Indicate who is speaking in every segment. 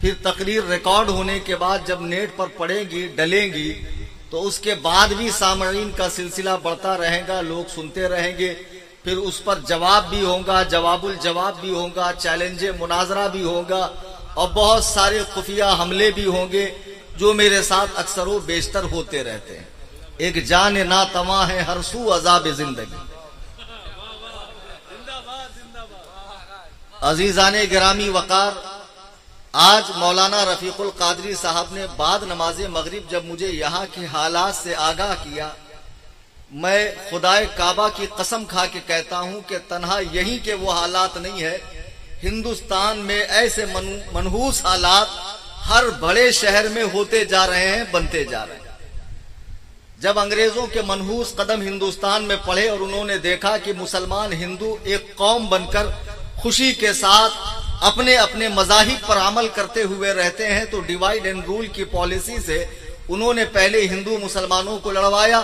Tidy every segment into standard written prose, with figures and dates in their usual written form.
Speaker 1: پھر تقریر ریکارڈ ہونے کے بعد جب نیٹ پر پڑیں گی ڈلیں گی تو اس کے بعد بھی سامعین کا سلسلہ بڑھتا رہے گا، لوگ سنتے رہیں گے، پھر اس پر جواب بھی ہوگا، جواب الجواب بھی ہوگا، چیلنج مناظرہ بھی ہوگا، اور بہت سارے خفیہ حملے بھی ہوں گے جو میرے ساتھ اکثر و بیشتر ہوتے رہتے ہیں۔ ایک جان ناتواں ہے ہر سو عذاب زندگی۔ عزیزان گرامی وقار، آج مولانا رفیق القادری صاحب نے بعد نماز مغرب جب مجھے یہاں کے حالات سے آگاہ کیا، میں خدائے کعبہ کی قسم کھا کے کہتا ہوں کہ تنہا یہی کہ وہ حالات نہیں ہے، ہندوستان میں ایسے منحوس حالات ہر بڑے شہر میں ہوتے جا رہے ہیں، بنتے جا رہے ہیں۔ جب انگریزوں کے منحوس قدم ہندوستان میں پڑے اور انہوں نے دیکھا کہ مسلمان ہندو ایک قوم بن کر خوشی کے ساتھ اپنے اپنے مذاہب پر عمل کرتے ہوئے رہتے ہیں، تو ڈیوائیڈ اینڈ رول کی پالیسی سے انہوں نے پہلے ہندو مسلمانوں کو لڑوایا،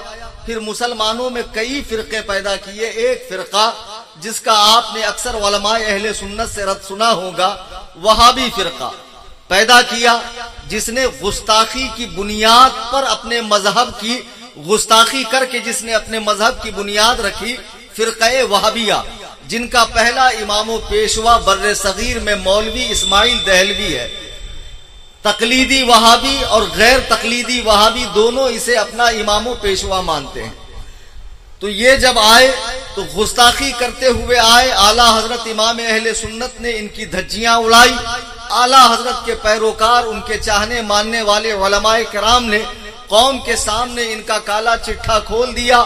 Speaker 1: پھر مسلمانوں میں کئی فرقے پیدا کیے۔ ایک فرقہ جس کا آپ نے اکثر علماء اہل سنت سے رد سنا ہوگا، وہابی فرقہ پیدا کیا، جس نے گستاخی کی بنیاد پر اپنے مذہب کی گستاخی کر کے جس نے اپنے مذہب کی بنیاد رکھی، فرقہ وہابیہ، جن کا پہلا امام و پیشوا بر صغیر میں مولوی اسماعیل دہلوی ہے۔ تقلیدی وہابی اور غیر تقلیدی وہابی دونوں اسے اپنا امام و پیشوا مانتے ہیں۔ تو یہ جب آئے تو گستاخی کرتے ہوئے آئے، اعلیٰ حضرت امام اہل سنت نے ان کی دھجیاں اڑائی، اعلیٰ حضرت کے پیروکار، ان کے چاہنے ماننے والے علماء کرام نے قوم کے سامنے ان کا کالا چٹھا کھول دیا۔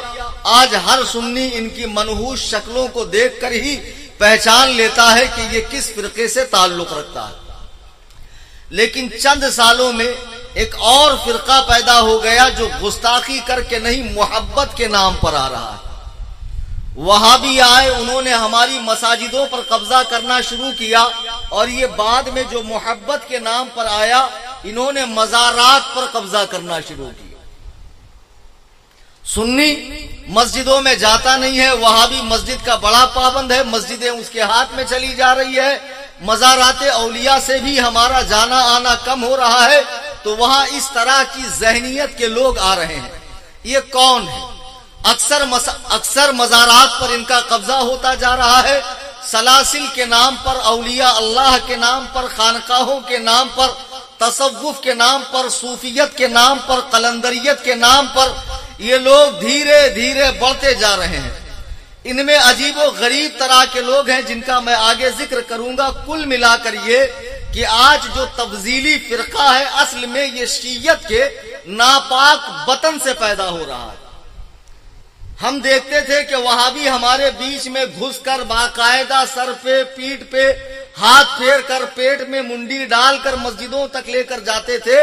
Speaker 1: آج ہر سنی ان کی منحوس شکلوں کو دیکھ کر ہی پہچان لیتا ہے کہ یہ کس فرقے سے تعلق رکھتا ہے۔ لیکن چند سالوں میں ایک اور فرقہ پیدا ہو گیا جو گستاخی کر کے نہیں، محبت کے نام پر آ رہا ہے۔ وہابی آئے، انہوں نے ہماری مساجدوں پر قبضہ کرنا شروع کیا، اور یہ بعد میں جو محبت کے نام پر آیا، انہوں نے مزارات پر قبضہ کرنا شروع کیا۔ سنی مسجدوں میں جاتا نہیں ہے، وہابی مسجد کا بڑا پابند ہے، مسجدیں اس کے ہاتھ میں چلی جا رہی ہے۔ مزارات اولیاء سے بھی ہمارا جانا آنا کم ہو رہا ہے، تو وہاں اس طرح کی ذہنیت کے لوگ آ رہے ہیں۔ یہ کون ہے؟ اکثر مزارات پر ان کا قبضہ ہوتا جا رہا ہے، سلاسل کے نام پر، اولیاء اللہ کے نام پر، خانقاہوں کے نام پر، تصوف کے نام پر، صوفیت کے نام پر، قلندریت کے نام پر یہ لوگ دھیرے دھیرے بڑھتے جا رہے ہیں۔ ان میں عجیب و غریب طرح کے لوگ ہیں جن کا میں آگے ذکر کروں گا۔ کل ملا کر یہ کہ آج جو تفضیلی فرقہ ہے، اصل میں یہ شیعت کے ناپاک وطن سے پیدا ہو رہا ہے۔ ہم دیکھتے تھے کہ وہابی ہمارے بیچ میں گھس کر باقاعدہ سر پہ، پیٹھ پہ ہاتھ پھیر کر، پیٹ میں منڈی ڈال کر مسجدوں تک لے کر جاتے تھے۔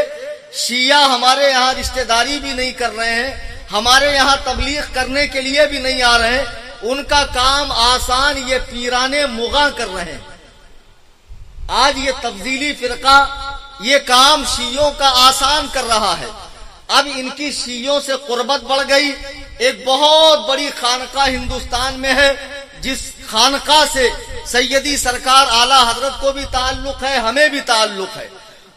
Speaker 1: شیعہ ہمارے یہاں رشتہ داری بھی نہیں کر رہے ہیں، ہمارے یہاں تبلیغ کرنے کے لیے بھی نہیں آ رہے ہیں، ان کا کام آسان یہ پیرانے مغاں کر رہے ہیں۔ آج یہ تفضیلی فرقہ یہ کام شیعوں کا آسان کر رہا ہے۔ اب ان کی شیعوں سے قربت بڑھ گئی۔ ایک بہت بڑی خانقاہ ہندوستان میں ہے، جس خانقاہ سے سیدی سرکار اعلیٰ حضرت کو بھی تعلق ہے، ہمیں بھی تعلق ہے۔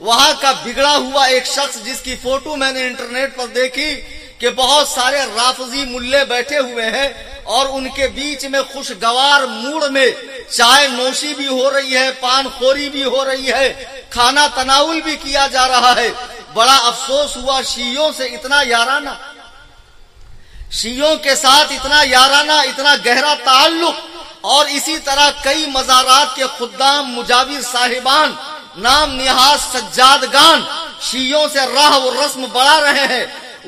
Speaker 1: وہاں کا بگڑا ہوا ایک شخص جس کی فوٹو میں نے انٹرنیٹ پر دیکھی کہ بہت سارے رافضی ملے بیٹھے ہوئے ہیں، اور ان کے بیچ میں خوشگوار موڈ میں چائے نوشی بھی ہو رہی ہے، پان خوری بھی ہو رہی ہے، کھانا تناول بھی کیا جا رہا ہے۔ بڑا افسوس ہوا، شیعوں سے اتنا یارانہ، شیعوں کے ساتھ اتنا یارانہ، اتنا گہرا تعلق، اور اسی طرح کئی مزارات کے خدام، مجاور صاحبان، نام نہاد سجادگان شیعوں سے راہ و رسم بڑھا رہے ہیں۔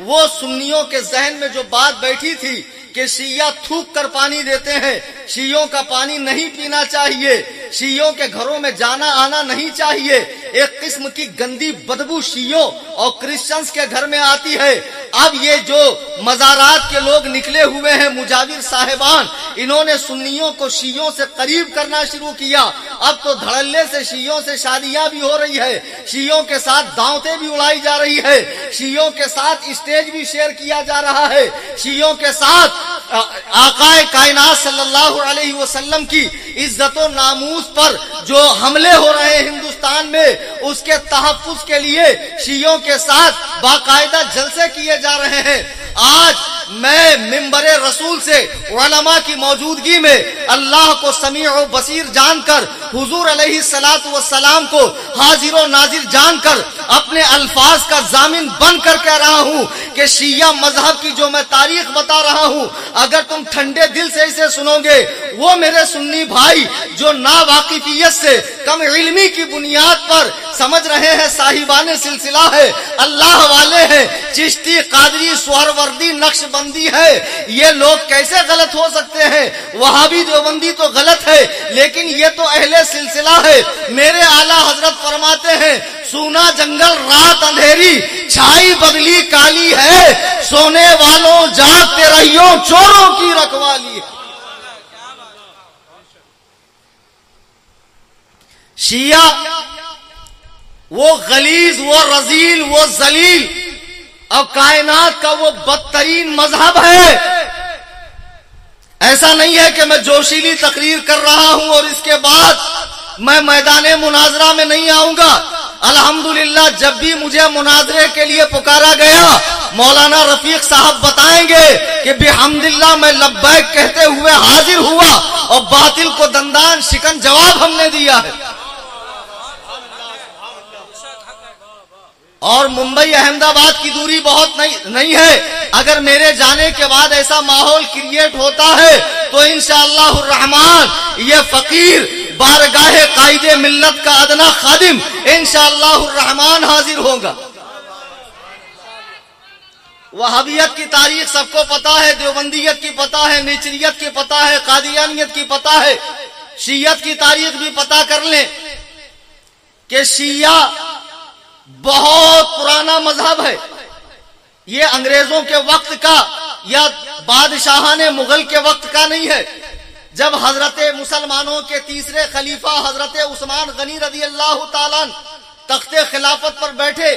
Speaker 1: وہ سنیوں کے ذہن میں جو بات بیٹھی تھی کہ شیعہ تھوک کر پانی دیتے ہیں، شیعوں کا پانی نہیں پینا چاہیے، شیعوں کے گھروں میں جانا آنا نہیں چاہیے، ایک قسم کی گندی بدبو شیعوں اور کرسچنز کے گھر میں آتی ہے۔ اب یہ جو مزارات کے لوگ نکلے ہوئے ہیں، مجاور صاحبان، انہوں نے سنیوں کو شیعوں سے قریب کرنا شروع کیا۔ اب تو دھڑلے سے شیعوں سے شادیاں بھی ہو رہی ہے، شیعوں کے ساتھ دعوتیں بھی اڑائی جا رہی ہے، شیعوں کے ساتھ اسٹیج بھی شیئر کیا جا رہا ہے، شیعوں کے ساتھ آقائے کائنات صلی اللہ علیہ وسلم کی عزت و ناموس پر جو حملے ہو رہے ہیں ہندوستان میں، اس کے تحفظ کے لیے شیعوں کے ساتھ باقاعدہ جلسے کیے جا رہے ہیں۔ آج میں منبر رسول سے علماء کی موجودگی میں اللہ کو سمیع و بصیر جان کر، حضور علیہ الصلوۃ والسلام کو حاضر و ناظر جان کر، اپنے الفاظ کا ضامن بن کر کہہ رہا ہوں کہ شیعہ مذہب کی جو میں تاریخ بتا رہا ہوں، اگر تم ٹھنڈے دل سے اسے سنو گے، وہ میرے سنی بھائی جو ناواقفیت سے، کم علمی کی بنیاد پر سمجھ رہے ہیں صاحبان سلسلہ ہے، اللہ والے ہیں، چشتی، قادری، سہروردی، نقش بندی ہے، یہ لوگ کیسے غلط ہو سکتے ہیں؟ وہابی دیوبندی تو غلط ہے، لیکن یہ تو اہل سلسلہ ہے۔ میرے اعلیٰ حضرت فرماتے ہیں سونا جنگل رات اندھیری، چھائی بدلی کالی ہے، سونے والوں جاگتے رہیو، چوروں کی رکھوالی ہے۔ شیعہ وہ غلیظ، وہ رذیل، وہ ذلیل اور کائنات کا وہ بدترین مذہب ہے۔ ایسا نہیں ہے کہ میں جوشیلی تقریر کر رہا ہوں اور اس کے بعد میں میدان مناظرہ میں نہیں آؤں گا۔ الحمدللہ جب بھی مجھے مناظرے کے لیے پکارا گیا، مولانا رفیق صاحب بتائیں گے کہ بحمدللہ میں لبیک کہتے ہوئے حاضر ہوا اور باطل کو دندان شکن جواب ہم نے دیا ہے۔ اور ممبئی احمد آباد کی دوری بہت نہیں ہے، اگر میرے جانے کے بعد ایسا ماحول کریٹ ہوتا ہے تو انشاءاللہ الرحمن یہ فقیر بارگاہ قائد ملت کا ادنا خادم انشاءاللہ الرحمن حاضر ہوگا۔ وہابیت کی تاریخ سب کو پتا ہے، دیوبندیت کی پتا ہے، نیچریت کی پتا ہے، قادیانیت کی پتا ہے، شیعت کی تاریخ بھی پتا کر لیں کہ شیعہ بہت پرانا مذہب ہے۔ یہ انگریزوں کے وقت کا یا بادشاہان مغل کے وقت کا نہیں ہے۔ جب حضرت مسلمانوں کے تیسرے خلیفہ حضرت عثمان غنی رضی اللہ تعالیٰ تخت خلافت پر بیٹھے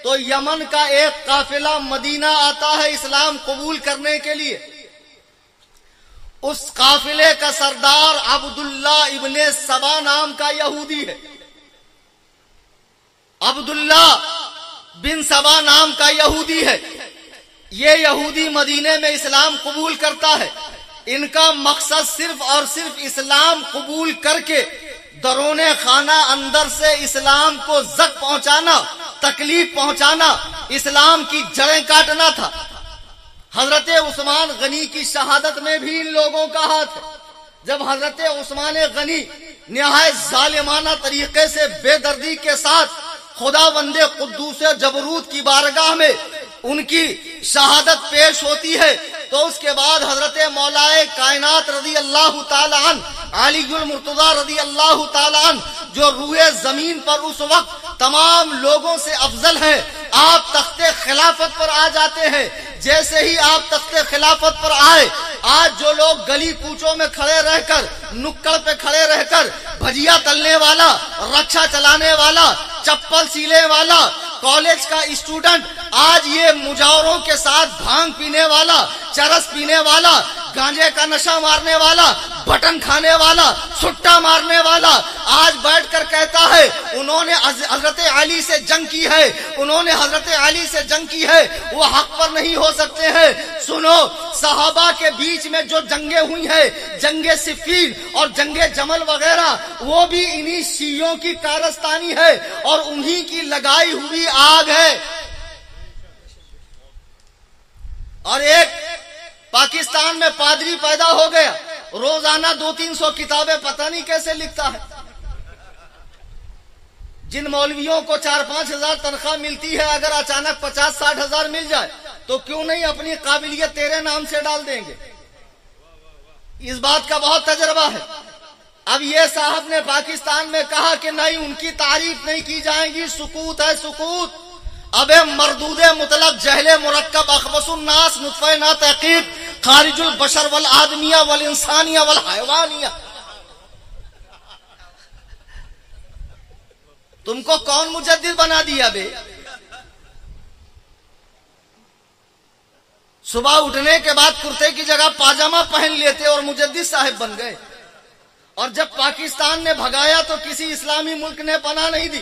Speaker 1: تو یمن کا ایک قافلہ مدینہ آتا ہے اسلام قبول کرنے کے لیے۔ اس قافلے کا سردار عبداللہ ابن سبا نام کا یہودی ہے۔ عبداللہ بن سبا نام کا یہودی ہے۔ یہ یہودی مدینے میں اسلام قبول کرتا ہے۔ ان کا مقصد صرف اور صرف اسلام قبول کر کے درون خانہ اندر سے اسلام کو زک پہنچانا، تکلیف پہنچانا، اسلام کی جڑیں کاٹنا تھا۔ حضرت عثمان غنی کی شہادت میں بھی ان لوگوں کا ہاتھ ہے۔ جب حضرت عثمان غنی نہایت ظالمانہ طریقے سے بے دردی کے ساتھ خدا بند قدوس جبروت کی بارگاہ میں ان کی شہادت پیش ہوتی ہے تو اس کے بعد حضرت مولائے کائنات رضی اللہ تعالیٰ عنہ، علی المرتضی رضی اللہ تعالیٰ عنہ، جو روئے زمین پر اس وقت تمام لوگوں سے افضل ہیں، آپ تخت خلافت پر آ جاتے ہیں۔ جیسے ہی آپ تخت خلافت پر آئے، آج جو لوگ گلی کوچوں میں کھڑے رہ کر، نکڑ پہ کھڑے رہ کر بھجیا تلنے والا، رکشا چلانے والا، چپل سیلے والا، کالج کا اسٹوڈنٹ، آج یہ مجاوروں کے ساتھ بھانگ پینے والا، چرس پینے والا، گانجے کا نشہ مارنے والا، بٹن کھانے والا، سٹا مارنے والا، آج بیٹھ کر کہتا ہے انہوں نے حضرت علی سے جنگ کی ہے، انہوں نے حضرت علی سے جنگ کی ہے، وہ حق پر نہیں ہو سکتے ہیں۔ سنو، صحابہ کے بیچ میں جو جنگیں ہوئی ہیں، جنگ صفین اور جنگ جمل وغیرہ، وہ بھی انہی شیعوں کی کارستانی ہے اور انہی کی لگائی ہوئی آگ ہے۔ اور ایک پاکستان میں پادری پیدا ہو گیا، روزانہ 200-300 کتابیں پتہ نہیں کیسے لکھتا ہے۔ جن مولویوں کو 4-5 ہزار تنخواہ ملتی ہے، اگر اچانک 50-60 ہزار مل جائے تو کیوں نہیں اپنی قابلیت تیرے نام سے ڈال دیں گے؟ اس بات کا بہت تجربہ ہے۔ اب یہ صاحب نے پاکستان میں کہا کہ نہیں، ان کی تعریف نہیں کی جائے گی، سکوت ہے سکوت۔ اب مردود مطلق جہل مرکب اخبث الناس نطفہ نا تحقیق خارج البشر والآدمیہ والانسانیہ والحیوانیہ۔ تم کو کون مجدد بنا دیا بے؟ صبح اٹھنے کے بعد کرتے کی جگہ پاجامہ پہن لیتے اور مجدد صاحب بن گئے۔ اور جب پاکستان نے بھگایا تو کسی اسلامی ملک نے پناہ نہیں دی۔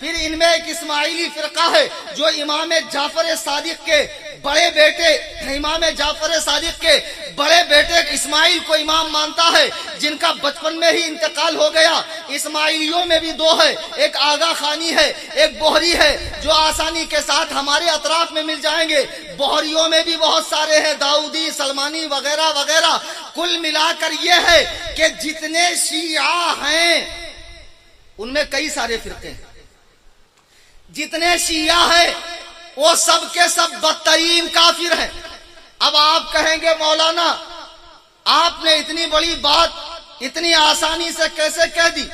Speaker 1: پھر ان میں ایک اسماعیلی فرقہ ہے جو امام جعفر صادق کے بڑے بیٹے اسماعیل کو امام مانتا ہے، جن کا بچپن میں ہی انتقال ہو گیا۔ اسماعیلیوں میں بھی دو ہے، ایک آغا خانی ہے، ایک بوہری ہے، جو آسانی کے ساتھ ہمارے اطراف میں مل جائیں گے۔ بوہریوں میں بھی بہت سارے ہیں، داؤدی، سلمانی وغیرہ وغیرہ۔ کل ملا کر یہ ہے کہ جتنے شیعہ ہیں ان میں کئی سارے فرقے ہیں، جتنے شیعہ ہیں وہ سب کے سب بدترین کافر ہیں۔ اب آپ کہیں گے مولانا آپ نے اتنی بڑی بات اتنی آسانی سے کیسے کہہ دی؟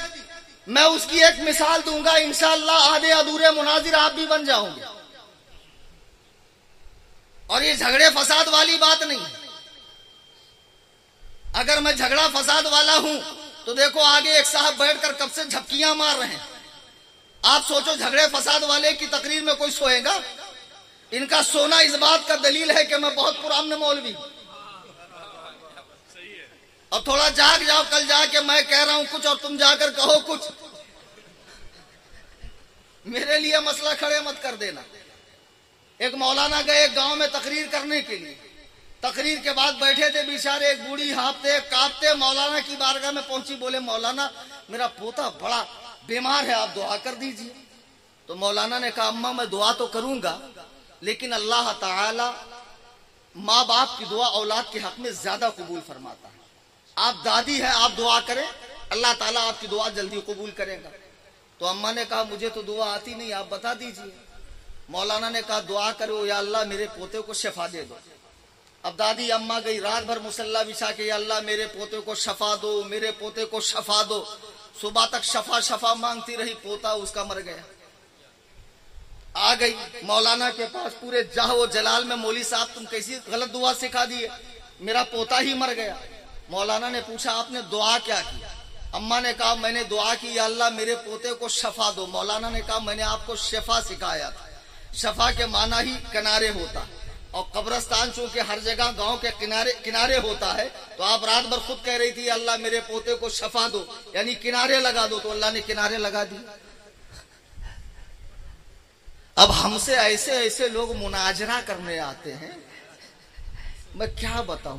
Speaker 1: میں اس کی ایک مثال دوں گا، انشاءاللہ آدھے ادھورے مناظر آپ بھی بن جاؤں گے۔ اور یہ جھگڑے فساد والی بات نہیں، اگر میں جھگڑا فساد والا ہوں تو دیکھو آگے ایک صاحب بیٹھ کر کب سے جھپکیاں مار رہے ہیں۔ آپ سوچو جھگڑے فساد والے کی تقریر میں کوئی سوئے گا؟ ان کا سونا اس بات کا دلیل ہے کہ میں بہت پرامن مولوی ہوں۔ اب تھوڑا جاگ جاؤ، کل جا کے میں کہہ رہا ہوں کچھ اور تم جا کر کہو کچھ، میرے لیے مسئلہ کھڑے مت کر دینا۔ ایک مولانا گئے ایک گاؤں میں تقریر کرنے کے لیے، تقریر کے بعد بیٹھے تھے بیچارے، ایک بوڑھی ہانپتے کانپتے مولانا کی بارگاہ میں پہنچی، بولے مولانا میرا پوتا بڑا بیمار ہے، آپ دعا کر دیجئے۔ تو مولانا نے کہا اماں میں دعا تو کروں گا، لیکن اللہ تعالی ماں باپ کی دعا اولاد کے حق میں زیادہ قبول فرماتا ہے۔ آپ دادی ہیں، آپ دعا کریں، اللہ تعالیٰ آپ کی دعا جلدی قبول کرے گا۔ تو اماں نے کہا مجھے تو دعا آتی نہیں، آپ بتا دیجئے۔ مولانا نے کہا دعا کرو یا اللہ میرے پوتے کو شفا دے دو۔ اب دادی اماں گئی رات بھر مصلی بچھا کے یا اللہ میرے پوتے کو شفا دو، میرے پوتے کو شفا دو۔ صبح تک شفا مانگتی رہی، پوتا اس کا مر گیا۔ آ گئی مولانا کے پاس پورے جاہ و جلال میں، مولوی صاحب تم کیسی غلط دعا سکھا دیے، میرا پوتا ہی مر گیا۔ مولانا نے پوچھا آپ نے دعا کیا کی؟ اماں نے کہا میں نے دعا کی یا اللہ میرے پوتے کو شفا دو۔ مولانا نے کہا میں نے آپ کو شفا سکھایا تھا، شفا کے معنی ہی کنارے ہوتا ہے، اور قبرستان چونکہ ہر جگہ گاؤں کے کنارے ہوتا ہے، تو آپ رات بھر خود کہہ رہی تھی اللہ میرے پوتے کو شفا دو، یعنی کنارے لگا دو، تو اللہ نے کنارے لگا دی۔ اب ہم سے ایسے ایسے لوگ مناظرہ کرنے آتے ہیں، میں کیا بتاؤں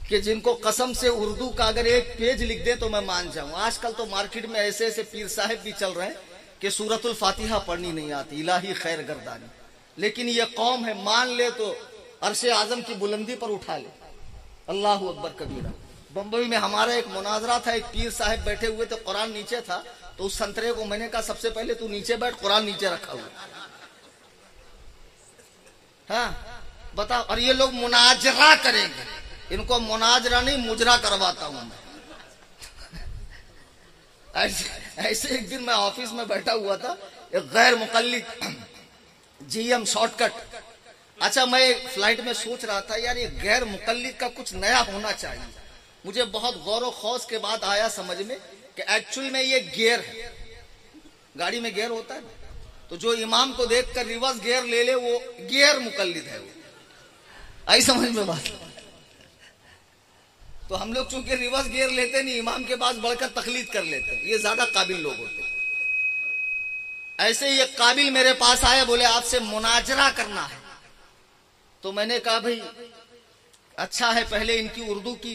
Speaker 1: کہ جن کو قسم سے اردو کا اگر ایک پیج لکھ دے تو میں مان جاؤں۔ آج کل تو مارکیٹ میں ایسے ایسے پیر صاحب بھی چل رہے ہیں کہ سورۃ الفاتحہ پڑھنی نہیں آتی، الہی خیر گردانی، لیکن یہ قوم ہے مان لے تو عرش اعظم کی بلندی پر اٹھا لے۔ اللہ اکبر کبیرہ۔ بمبئی میں ہمارا ایک مناظرہ تھا، ایک پیر صاحب بیٹھے ہوئے تھے، قرآن نیچے تھا، تو اس سنترے کو میں نے کہا سب سے پہلے تو نیچے بیٹھ، قرآن نیچے رکھا ہوا۔ ہاں بتا، اور یہ لوگ مناظرہ کریں گے، ان کو مناظرہ نہیں مجرا کرواتا ہوں میں۔ ایسے ایک دن میں آفس میں بیٹھا ہوا تھا، ایک غیر مقلد جی ایم شارٹ کٹ، اچھا میں فلائٹ میں سوچ رہا تھا یار یہ غیر مقلد کا کچھ نیا ہونا چاہیے۔ مجھے بہت غور و خوض کے بعد آیا سمجھ میں کہ ایکچوئل میں یہ گیئر ہے، گاڑی میں گیئر ہوتا ہے نا، تو جو امام کو دیکھ کر ریورس گیئر لے لے وہ گیئر مقلد ہے۔ آئی سمجھ میں بات؟ تو ہم لوگ چونکہ ریورس گیئر لیتے نہیں، امام کے پاس بڑھ کر تقلید کر لیتے، یہ زیادہ قابل لوگ ہوتے۔ ایسے ہی ایک قابل میرے پاس آئے، بولے آپ سے مناظرہ کرنا ہے۔ تو میں نے کہا بھائی اچھا ہے، پہلے ان کی اردو کی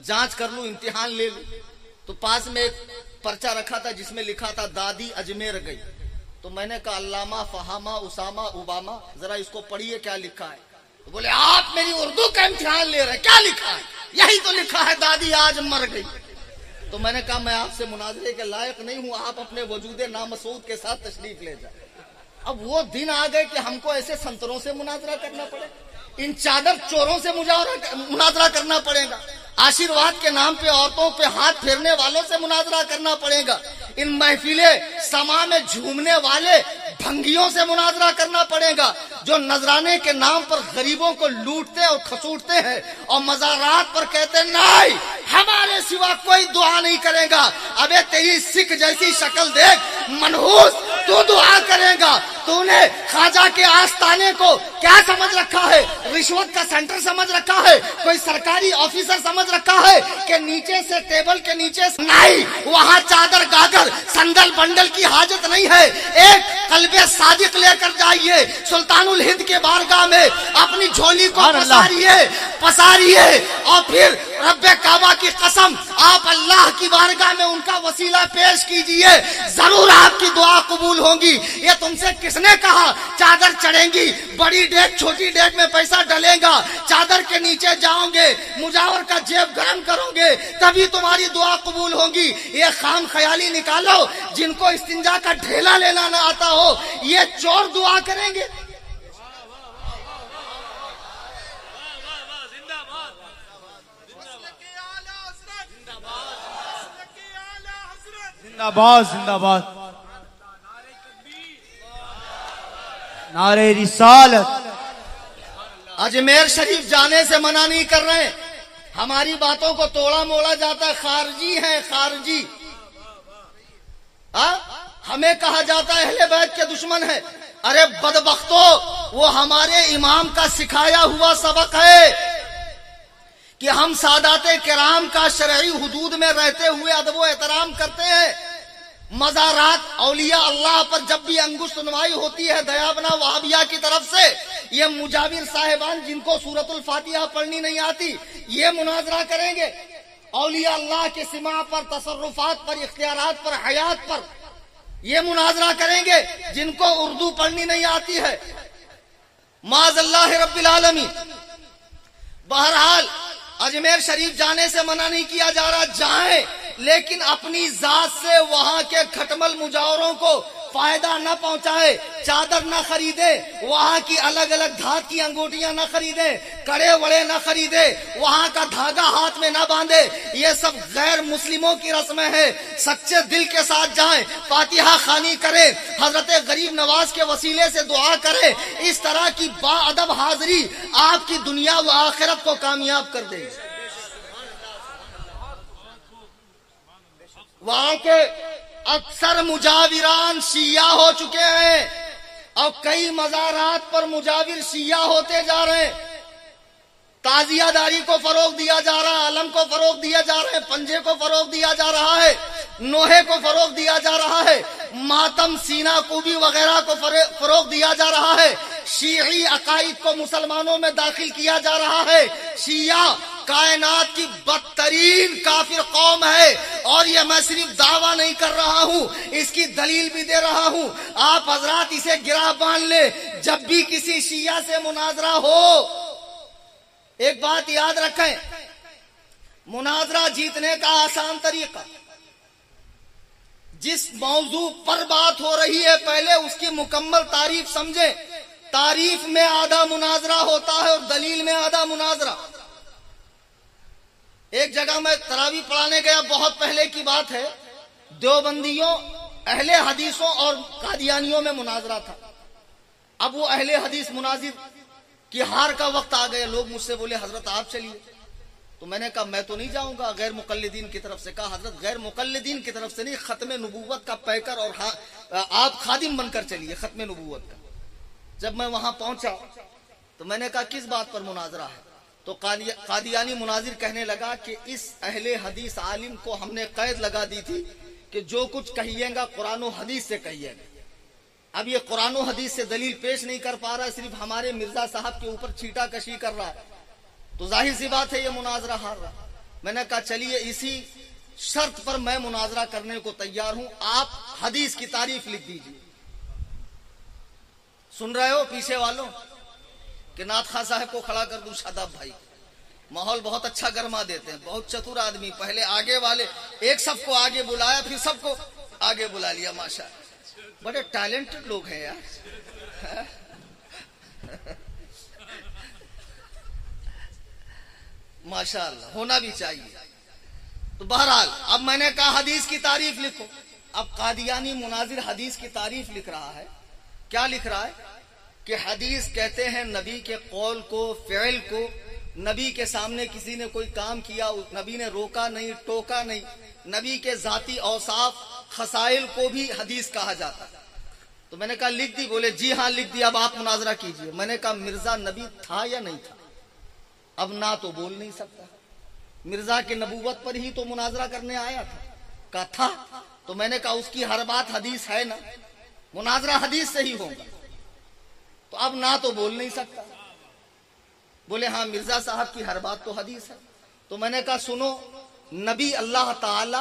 Speaker 1: جانچ کر لوں، امتحان لے لوں۔ تو پاس میں ایک پرچہ رکھا تھا جس میں لکھا تھا دادی اجمیر گئی۔ تو میں نے کہا علامہ فہامہ اسامہ اوباما، ذرا اس کو پڑھیے کیا لکھا ہے۔ تو بولے آپ میری اردو کا امتحان لے رہے، کیا لکھا ہے؟ یہی تو لکھا ہے دادی آج مر گئی۔ تو میں نے کہا میں آپ سے مناظرے کے لائق نہیں ہوں، آپ اپنے وجود نامسعود کے ساتھ تشریف لے جائیں۔ اب وہ دن آ گئے کہ ہم کو ایسے سنتروں سے مناظرہ کرنا پڑے، ان چادر چوروں سے مناظرہ کرنا پڑے گا، آشیرواد کے نام پہ عورتوں پہ ہاتھ پھیرنے والوں سے مناظرہ کرنا پڑے گا، ان محفلیں سما میں جھومنے والے بھنگیوں سے مناظرہ کرنا پڑے گا، جو نذرانے کے نام پر غریبوں کو لوٹتے اور کھسوٹتے ہیں اور مزارات پر کہتے ہیں نہیں ہمارے سوا کوئی دعا نہیں کرے گا۔ ابے تیری سکھ جیسی شکل دیکھ، منحوس تو دعا کرے گا. تو نے خواجہ کے آستانے کو کیا سمجھ رکھا ہے؟ رشوت کا سینٹر سمجھ رکھا ہے؟ کوئی سرکاری آفیسر سمجھ رکھا ہے کہ نیچے سے ٹیبل کے نیچے نہیں، وہاں چادر گاگر سندل بنڈل کی حاجت نہیں ہے. ایک قلب صادق لے کر جائیے سلطان الہند کے بارگاہ میں، اپنی جھولی کو پساریے اور پھر رب کعبہ کی قسم آپ اللہ کی بارگاہ میں ان کا وسیلہ پیش کیجئے، ضرور آپ کی دعا قبول ہوگی. یہ تم سے کس نے کہا چادر چڑھیں گی؟ بڑی ڈیگ چھوٹی ڈیگ میں پیسہ ڈلے گا، چادر کے نیچے جاؤ گے، مجاور کا جیب گرم کرو گے، تبھی تمہاری دعا قبول ہوگی. یہ خام خیالی نکالو. جن کو استنجا کا ڈھیلا لینا نہ آتا ہو یہ چور دعا کریں گے.
Speaker 2: زندہ باد زندہ باد. نعرہ رسالت.
Speaker 1: اجمیر شریف جانے سے منع نہیں کر رہے، ہماری باتوں کو توڑا موڑا جاتا ہے، خارجی ہیں خارجی. ہمیں کہا جاتا ہے اہل بیت کے دشمن ہے. ارے بدبختو، وہ ہمارے امام کا سکھایا ہوا سبق ہے کہ ہم سادات کرام کا شرعی حدود میں رہتے ہوئے ادب و احترام کرتے ہیں. مزارات اولیاء اللہ پر جب بھی انگشت نمائی ہوتی ہے دیابنا وہابیہ کی طرف سے، یہ مجاور صاحبان جن کو سورۃ الفاتحہ پڑھنی نہیں آتی یہ مناظرہ کریں گے. اولیاء اللہ کے سماع پر، تصرفات پر، اختیارات پر، حیات پر یہ مناظرہ کریں گے جن کو اردو پڑھنی نہیں آتی ہے. معاذ اللہ رب العالمین. بہرحال اجمیر شریف جانے سے منع نہیں کیا جا رہا، جائیں، لیکن اپنی ذات سے وہاں کے کھٹمل مجاوروں کو فائدہ نہ پہنچائے. چادر نہ خریدے، وہاں کی الگ الگ دھات کی انگوٹیاں نہ خریدے، کڑے وڑے نہ خریدے، وہاں کا دھاگا ہاتھ میں نہ باندھے. یہ سب غیر مسلموں کی رسمیں ہیں. سچے دل کے ساتھ جائیں، فاتحہ خوانی کریں، حضرت غریب نواز کے وسیلے سے دعا کریں. اس طرح کی با ادب حاضری آپ کی دنیا و آخرت کو کامیاب کر دے گی. وہاں کے اکثر مجاوران شیعہ ہو چکے ہیں اور کئی مزارات پر مجاور شیعہ ہوتے جا رہے ہیں. تعزیہ داری کو فروغ دیا جا رہا ہے، علم کو فروغ دیا جا رہا ہے، پنجے کو فروغ دیا جا رہا ہے، نوحے کو فروغ دیا جا رہا ہے، ماتم سینہ کوبی وغیرہ کو فروغ دیا جا رہا ہے. شیعی عقائد کو مسلمانوں میں داخل کیا جا رہا ہے. شیعہ کائنات کی بدترین کافر قوم ہے، اور یہ میں صرف دعویٰ نہیں کر رہا ہوں، اس کی دلیل بھی دے رہا ہوں. آپ حضرات اسے گرہ باندھ لیں. جب بھی کسی شیعہ سے مناظرہ ہو، ایک بات یاد رکھیں، مناظرہ جیتنے کا آسان طریقہ، جس موضوع پر بات ہو رہی ہے پہلے اس کی مکمل تعریف سمجھیں. تعریف میں آدھا مناظرہ ہوتا ہے اور دلیل میں آدھا مناظرہ. ایک جگہ میں تراویح پڑھانے گیا، بہت پہلے کی بات ہے، دیوبندیوں، اہل حدیثوں اور قادیانیوں میں مناظرہ تھا. اب وہ اہل حدیث مناظر کی ہار کا وقت آ گئے. لوگ مجھ سے بولے حضرت آپ چلیے. تو میں نے کہا میں تو نہیں جاؤں گا. غیر مقلدین کی طرف سے کہا حضرت غیر مقلدین کی طرف سے نہیں، ختم نبوت کا پیکر اور آپ خادم بن کر چلیے ختم نبوت کا. جب میں وہاں پہنچا تو میں نے کہا کس بات پر مناظرہ ہے؟ تو قادیانی مناظر کہنے لگا کہ اس اہل حدیث عالم کو ہم نے قید لگا دی تھی کہ جو کچھ کہیے گا قرآن و حدیث سے کہیے گا. اب یہ قرآن و حدیث سے دلیل پیش نہیں کر پا رہا، صرف ہمارے مرزا صاحب کے اوپر چھیٹا کشی کر رہا ہے، تو ظاہر سی بات ہے یہ مناظرہ ہار رہا. میں نے کہا چلیے اسی شرط پر میں مناظرہ کرنے کو تیار ہوں، آپ حدیث کی تعریف لکھ دیجیے. سن رہے ہو پیچھے والوں کہ نعت خواہ صاحب کو کھڑا کر دوں؟ شاداب بھائی ماحول بہت اچھا گرما دیتے ہیں، بہت چتر آدمی. پہلے آگے والے ایک سب کو آگے بلایا، پھر سب کو آگے بلا لیا. ماشاءاللہ بڑے ٹیلنٹڈ لوگ ہیں یار. ماشاءاللہ ہونا بھی چاہیے. تو بہرحال اب میں نے کہا حدیث کی تعریف لکھو. اب قادیانی مناظر حدیث کی تعریف لکھ رہا ہے. کیا لکھ رہا ہے کہ حدیث کہتے ہیں نبی کے قول کو، فعل کو. نبی کے سامنے کسی نے کوئی کام کیا، نبی نے روکا نہیں، ٹوکا نہیں. نبی کے ذاتی اوصاف، خصائل کو بھی حدیث کہا جاتا ہے. تو میں نے کہا لکھ دی؟ بولے جی ہاں لکھ دی، اب آپ مناظرہ کیجئے۔ میں نے کہا مرزا نبی تھا یا نہیں تھا؟ اب نہ تو بول نہیں سکتا، مرزا کی نبوت پر ہی تو مناظرہ کرنے آیا تھا۔ کہا تھا؟ تو میں نے کہا اس کی ہر بات حدیث ہے نا، مناظرہ حدیث سے ہی ہوگا، تو اب نہ تو بول نہیں سکتا۔ بولے ہاں مرزا صاحب کی ہر بات تو حدیث ہے۔ تو میں نے کہا سنو، نبی اللہ تعالی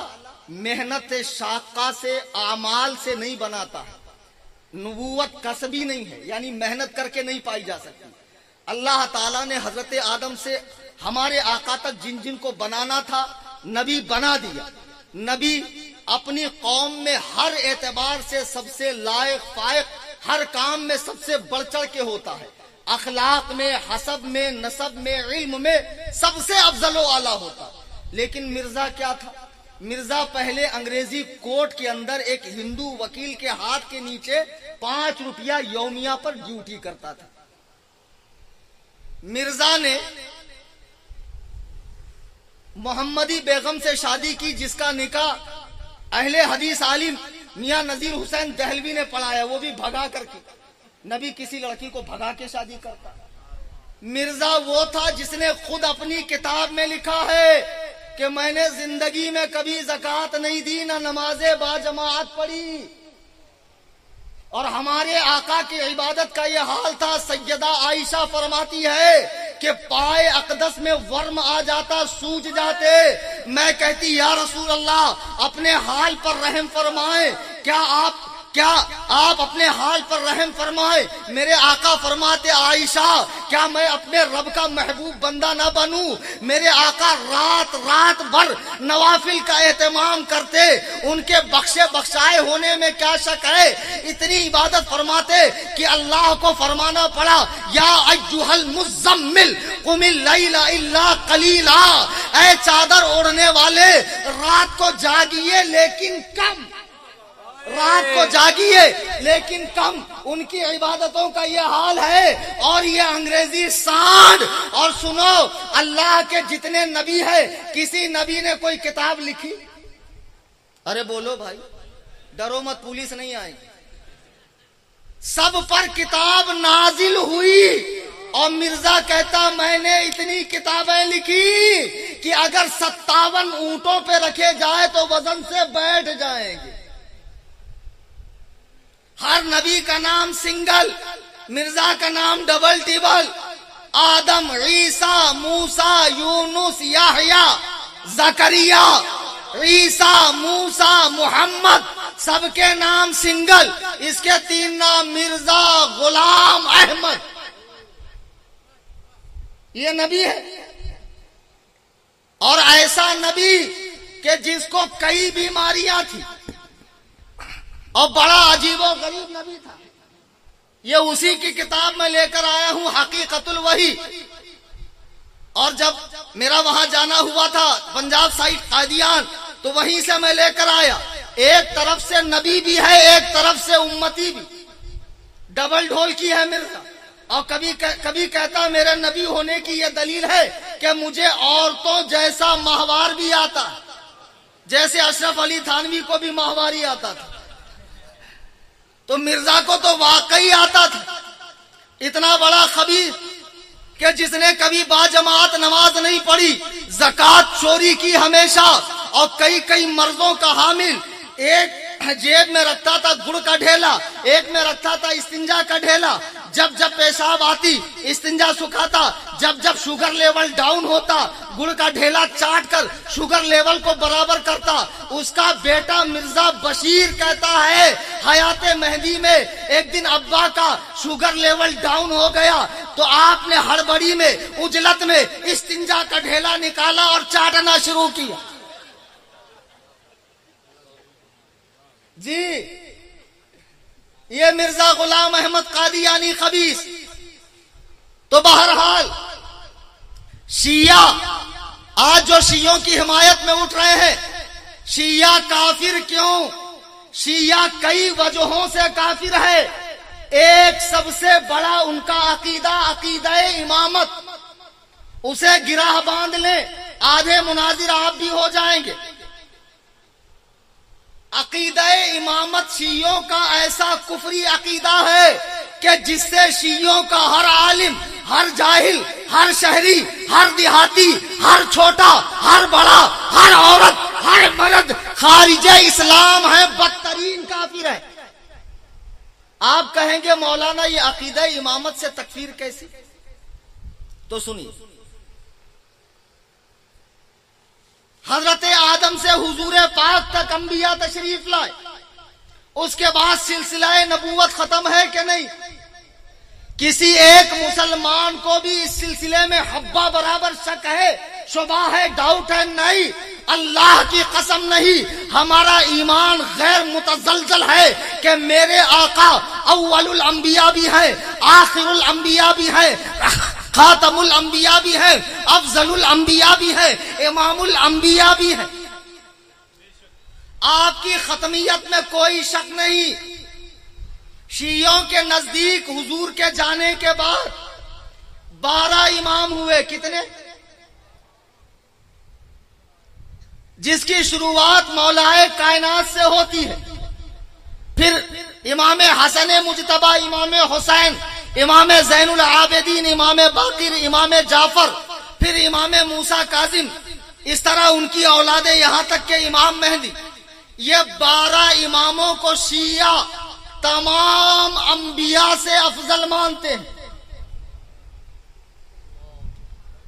Speaker 1: محنت شاقہ سے، اعمال سے نہیں بناتا ہے، نبوت کسبی نہیں ہے، یعنی محنت کر کے نہیں پائی جا سکتی۔ اللہ تعالیٰ نے حضرت آدم سے ہمارے آقا تک جن جن کو بنانا تھا نبی بنا دیا۔ نبی اپنی قوم میں ہر اعتبار سے سب سے لائق فائق، ہر کام میں سب سے بڑھ چڑھ کے ہوتا ہے، اخلاق میں، حسب میں، نسب میں، علم میں سب سے افضل و اعلیٰ ہوتا۔ لیکن مرزا کیا تھا؟ مرزا پہلے انگریزی کورٹ کے اندر ایک ہندو وکیل کے ہاتھ کے نیچے 5 روپیہ یومیہ پر ڈیوٹی کرتا تھا۔ مرزا نے محمدی بیگم سے شادی کی، جس کا نکاح اہل حدیث عالم میاں نذیر حسین دہلوی نے پڑھایا، وہ بھی بھگا کر کے۔ نبی کسی لڑکی کو بھگا کے شادی کرتا؟ مرزا وہ تھا جس نے خود اپنی کتاب میں لکھا ہے کہ میں نے زندگی میں کبھی زکوٰۃ نہیں دی، نہ نماز با جماعت پڑھی، اور ہمارے آقا کی عبادت کا یہ حال تھا۔ سیدہ عائشہ فرماتی ہے کہ پائے اقدس میں ورم آ جاتا، سوج جاتے، میں کہتی یا رسول اللہ اپنے حال پر رحم فرمائیں، کیا آپ اپنے حال پر رحم فرمائیں؟ میرے آقا فرماتے عائشہ کیا میں اپنے رب کا محبوب بندہ نہ بنوں؟ میرے آقا رات بھر نوافل کا اہتمام کرتے، ان کے بخشائے ہونے میں کیا شک ہے؟ اتنی عبادت فرماتے کہ اللہ کو فرمانا پڑا یا ایھا المزمل قم اللیل الا قلیلا، اے چادر اوڑھنے والے رات کو جاگیے لیکن کم، رات کو جاگیے لیکن کم۔ ان کی عبادتوں کا یہ حال ہے، اور یہ انگریزی سانڈ۔ اور سنو، اللہ کے جتنے نبی ہیں، کسی نبی نے کوئی کتاب لکھی؟ ارے بولو بھائی، ڈرو مت، پولیس نہیں آئے گی۔ سب پر کتاب نازل ہوئی، اور مرزا کہتا میں نے اتنی کتابیں لکھی کہ اگر 57 اونٹوں پہ رکھے جائے تو وزن سے بیٹھ جائیں گے۔ ہر نبی کا نام سنگل، مرزا کا نام ڈبل ٹیبل۔ آدم، عیسیٰ، موسیٰ، یونس، یحییٰ، زکریا، عیسیٰ، موسیٰ، محمد، سب کے نام سنگل۔ اس کے 3 نام مرزا، غلام احمد۔ یہ نبی ہے، اور ایسا نبی کہ جس کو کئی بیماریاں تھی، اور بڑا عجیب و غریب نبی تھا۔ یہ اسی کی کتاب میں لے کر آیا ہوں، حقیقت الوحی۔ اور جب میرا وہاں جانا ہوا تھا پنجاب سائٹ قادیان، تو وہیں سے میں لے کر آیا۔ ایک طرف سے نبی بھی ہے، ایک طرف سے امتی بھی، ڈبل ڈھول کی ہے مرزا۔ اور کبھی کہتا میرے نبی ہونے کی یہ دلیل ہے کہ مجھے عورتوں جیسا ماہوار بھی آتا، جیسے اشرف علی تھانوی کو بھی ماہواری آتا تھا، تو مرزا کو تو واقعی آتا تھا۔ اتنا بڑا خبیث کہ جس نے کبھی باجماعت نماز نہیں پڑھی، زکوٰۃ چوری کی ہمیشہ، اور کئی مرضوں کا حامل۔ ایک جیب میں رکھتا تھا گڑ کا ڈھیلا، ایک میں رکھتا تھا استنجا کا ڈھیلا۔ جب پیشاب آتی استنجا سکھاتا، جب شوگر لیول ڈاؤن ہوتا گڑ کا ڈھیلا چاٹ کر شوگر لیول کو برابر کرتا۔ اس کا بیٹا مرزا بشیر کہتا ہے حیات مہدی میں ایک دن ابا کا شوگر لیول ڈاؤن ہو گیا، تو آپ نے ہڑبڑی میں، عجلت میں استنجا کا ڈھیلا نکالا اور چاٹنا شروع کیا۔ جی یہ مرزا غلام احمد قادیانی خبیث۔ تو بہرحال شیعہ آج جو شیعوں کی حمایت میں اٹھ رہے ہیں، شیعہ کافر کیوں؟ شیعہ کئی وجہوں سے کافر ہے۔ ایک سب سے بڑا ان کا عقیدہ امامت، اسے گرہ باندھ لیں، آدھے مناظر آپ بھی ہو جائیں گے۔ عقیدہ امامت شیعوں کا ایسا کفری عقیدہ ہے کہ جس سے شیعوں کا ہر عالم، ہر جاہل، ہر شہری، ہر دیہاتی، ہر چھوٹا، ہر بڑا، ہر عورت، ہر مرد خارج اسلام ہے، بدترین کافر ہے۔ آپ کہیں گے مولانا یہ عقیدہ امامت سے تکفیر کیسی؟ تو سنیے، حضرت آدم سے حضور پاک تک انبیاء تشریف لائے، اس کے بعد سلسلہ نبوت ختم ہے کہ نہیں؟ کسی ایک مسلمان کو بھی اس سلسلے میں حبہ برابر شک ہے، شبہ ہے، ڈاؤٹ ہے؟ نہیں، اللہ کی قسم نہیں، ہمارا ایمان غیر متزلزل ہے کہ میرے آقا اول الانبیاء بھی ہیں، آخر الانبیاء بھی ہیں، خاتم الانبیاء بھی ہے، افضل الانبیاء بھی ہے، امام الانبیاء بھی ہے۔ آپ کی ختمیت میں کوئی شک نہیں۔ شیعوں کے نزدیک حضور کے جانے کے بعد 12 امام ہوئے، کتنے؟ جس کی شروعات مولا کائنات سے ہوتی ہے، پھر امام حسن مجتبی، امام حسین، امام زین العابدین، امام باقر، امام جعفر، پھر امام موسیٰ کاظم، اس طرح ان کی اولادیں یہاں تک کہ امام مہدی۔ یہ 12 اماموں کو شیعہ تمام انبیاء سے افضل مانتے ہیں۔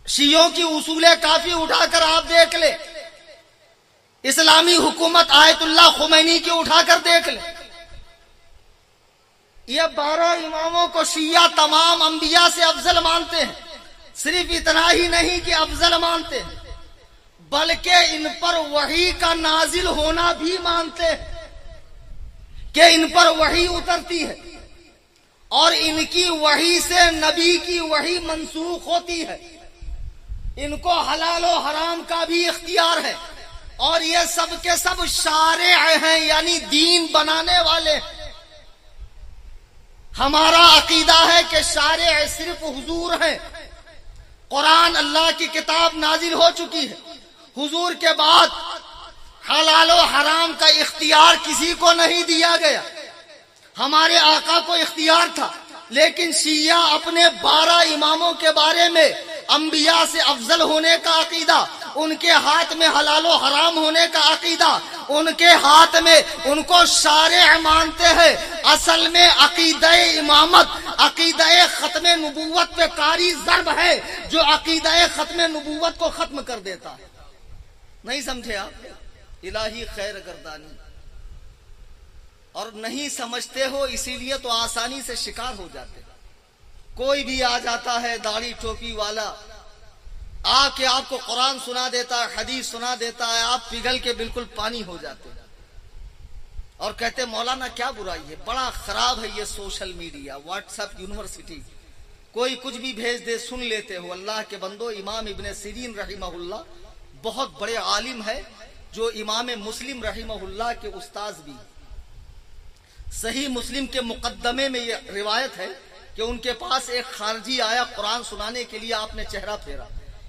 Speaker 1: شیعوں کی اصول کافی اٹھا کر آپ دیکھ لیں، اسلامی حکومت آیت اللہ خمینی کی اٹھا کر دیکھ لیں، یہ 12 اماموں کو شیعہ تمام انبیاء سے افضل مانتے ہیں۔ صرف اتنا ہی نہیں کہ افضل مانتے ہیں، بلکہ ان پر وحی کا نازل ہونا بھی مانتے ہیں کہ ان پر وحی اترتی ہے، اور ان کی وحی سے نبی کی وحی منسوخ ہوتی ہے۔ ان کو حلال و حرام کا بھی اختیار ہے، اور یہ سب کے سب شارع ہیں، یعنی دین بنانے والے ہیں۔ ہمارا عقیدہ ہے کہ شارع صرف حضور ہیں۔ قرآن اللہ کی کتاب نازل ہو چکی ہے، حضور کے بعد حلال و حرام کا اختیار کسی کو نہیں دیا گیا، ہمارے آقا کو اختیار تھا، لیکن شیعہ اپنے 12 اماموں کے بارے میں انبیاء سے افضل ہونے کا عقیدہ، ان کے ہاتھ میں حلال و حرام ہونے کا عقیدہ، ان کے ہاتھ میں ان کو شارع مانتے ہیں۔ اصل میں عقیدہ امامت عقیدہ ختم نبوت پہ کاری ضرب ہے، جو عقیدہ ختم نبوت کو ختم کر دیتا ہے۔ نہیں سمجھے آپ؟ الہی خیر گردانی، اور نہیں سمجھتے ہو اسی لیے تو آسانی سے شکار ہو جاتے۔ کوئی بھی آ جاتا ہے داڑھی ٹوپی والا، آ کے آپ کو قرآن سنا دیتا ہے، حدیث سنا دیتا ہے، آپ پگھل کے بالکل پانی ہو جاتے ہیں اور کہتے مولانا کیا برائی ہے، بڑا خراب ہے یہ social media, what's app university, کوئی کچھ بھی بھیج دے سن لیتے ہو۔ اللہ کے بندو، امام ابن سیرین رحمہ اللہ بہت بڑے عالم ہے، جو امام مسلم رحمہ اللہ کے استاذ بھی۔ صحیح مسلم کے مقدمے میں یہ روایت ہے کہ ان کے پاس ایک خارجی آیا قرآن سنانے کے لیے، آپ نے چہرہ پھیرا،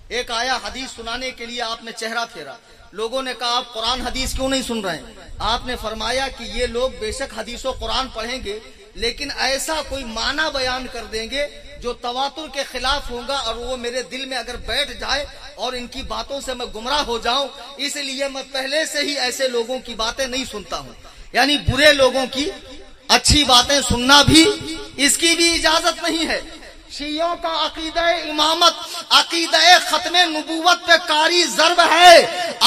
Speaker 1: ایک آیا حدیث سنانے کے لیے، آپ نے چہرہ پھیرا۔ لوگوں نے کہا آپ قرآن حدیث کیوں نہیں سن رہے ہیں؟ آپ نے فرمایا کہ یہ لوگ بے شک حدیث و قرآن پڑھیں گے، لیکن ایسا کوئی معنی بیان کر دیں گے جو تواتر کے خلاف ہوگا، اور وہ میرے دل میں اگر بیٹھ جائے اور ان کی باتوں سے میں گمراہ ہو جاؤں، اس لیے میں پہلے سے ہی ایسے لوگوں کی باتیں نہیں سنتا ہوں۔ یعنی برے لوگوں کی اچھی باتیں سننا بھی، اس کی بھی اجازت نہیں ہے۔ شیعوں کا عقیدہ امامت عقیدہ ختم نبوت پہ کاری ضرب ہے۔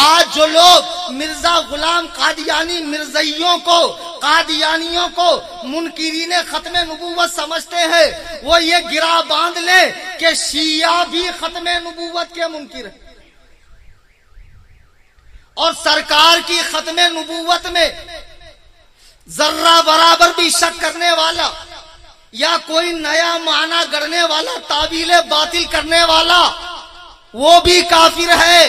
Speaker 1: آج جو لوگ مرزا غلام قادیانی مرزائیوں کو، قادیانیوں کو منکرین ختم نبوت سمجھتے ہیں، وہ یہ گرہ باندھ لیں کہ شیعہ بھی ختم نبوت کے منکر ہیں، اور سرکار کی ختم نبوت میں ذرہ برابر بھی شک کرنے والا یا کوئی نیا معنی گڑھنے والا، تعویل باطل کرنے والا، وہ بھی کافر ہے۔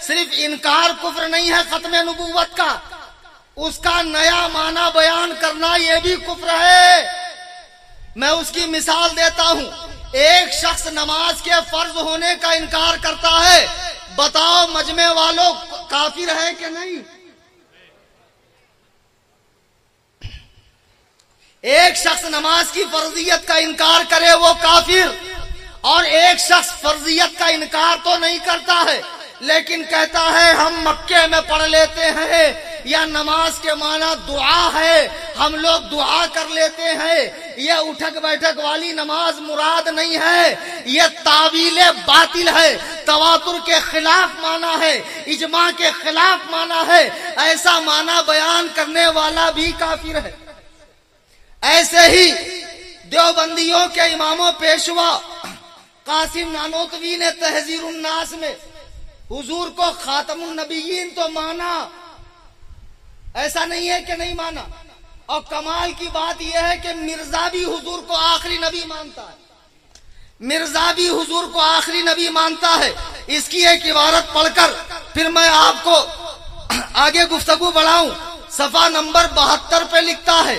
Speaker 1: صرف انکار کفر نہیں ہے ختم نبوت کا، اس کا نیا معنی بیان کرنا یہ بھی کفر ہے۔ میں اس کی مثال دیتا ہوں۔ ایک شخص نماز کے فرض ہونے کا انکار کرتا ہے، بتاؤ مجمع والوں کافر ہے کہ نہیں؟ ایک شخص نماز کی فرضیت کا انکار کرے وہ کافر، اور ایک شخص فرضیت کا انکار تو نہیں کرتا ہے لیکن کہتا ہے ہم مکے میں پڑھ لیتے ہیں، یا نماز کے معنی دعا ہے ہم لوگ دعا کر لیتے ہیں، یہ اٹھک بیٹھک والی نماز مراد نہیں ہے، یہ تعویل باطل ہے، تواتر کے خلاف معنی ہے، اجماع کے خلاف معنی ہے، ایسا معنی بیان کرنے والا بھی کافر ہے۔ ایسے ہی دیوبندیوں کے امام و پیشوا قاسم نانوتوی نے تحذیر الناس میں حضور کو خاتم النبیین تو مانا، ایسا نہیں ہے کہ نہیں مانا، اور کمال کی بات یہ ہے کہ مرزا بھی حضور کو آخری نبی مانتا ہے، مرزا بھی حضور کو آخری نبی مانتا ہے۔ اس کی ایک عبارت پڑھ کر پھر میں آپ کو آگے گفتگو بڑھاؤں۔ صفحہ نمبر 72 پہ لکھتا ہے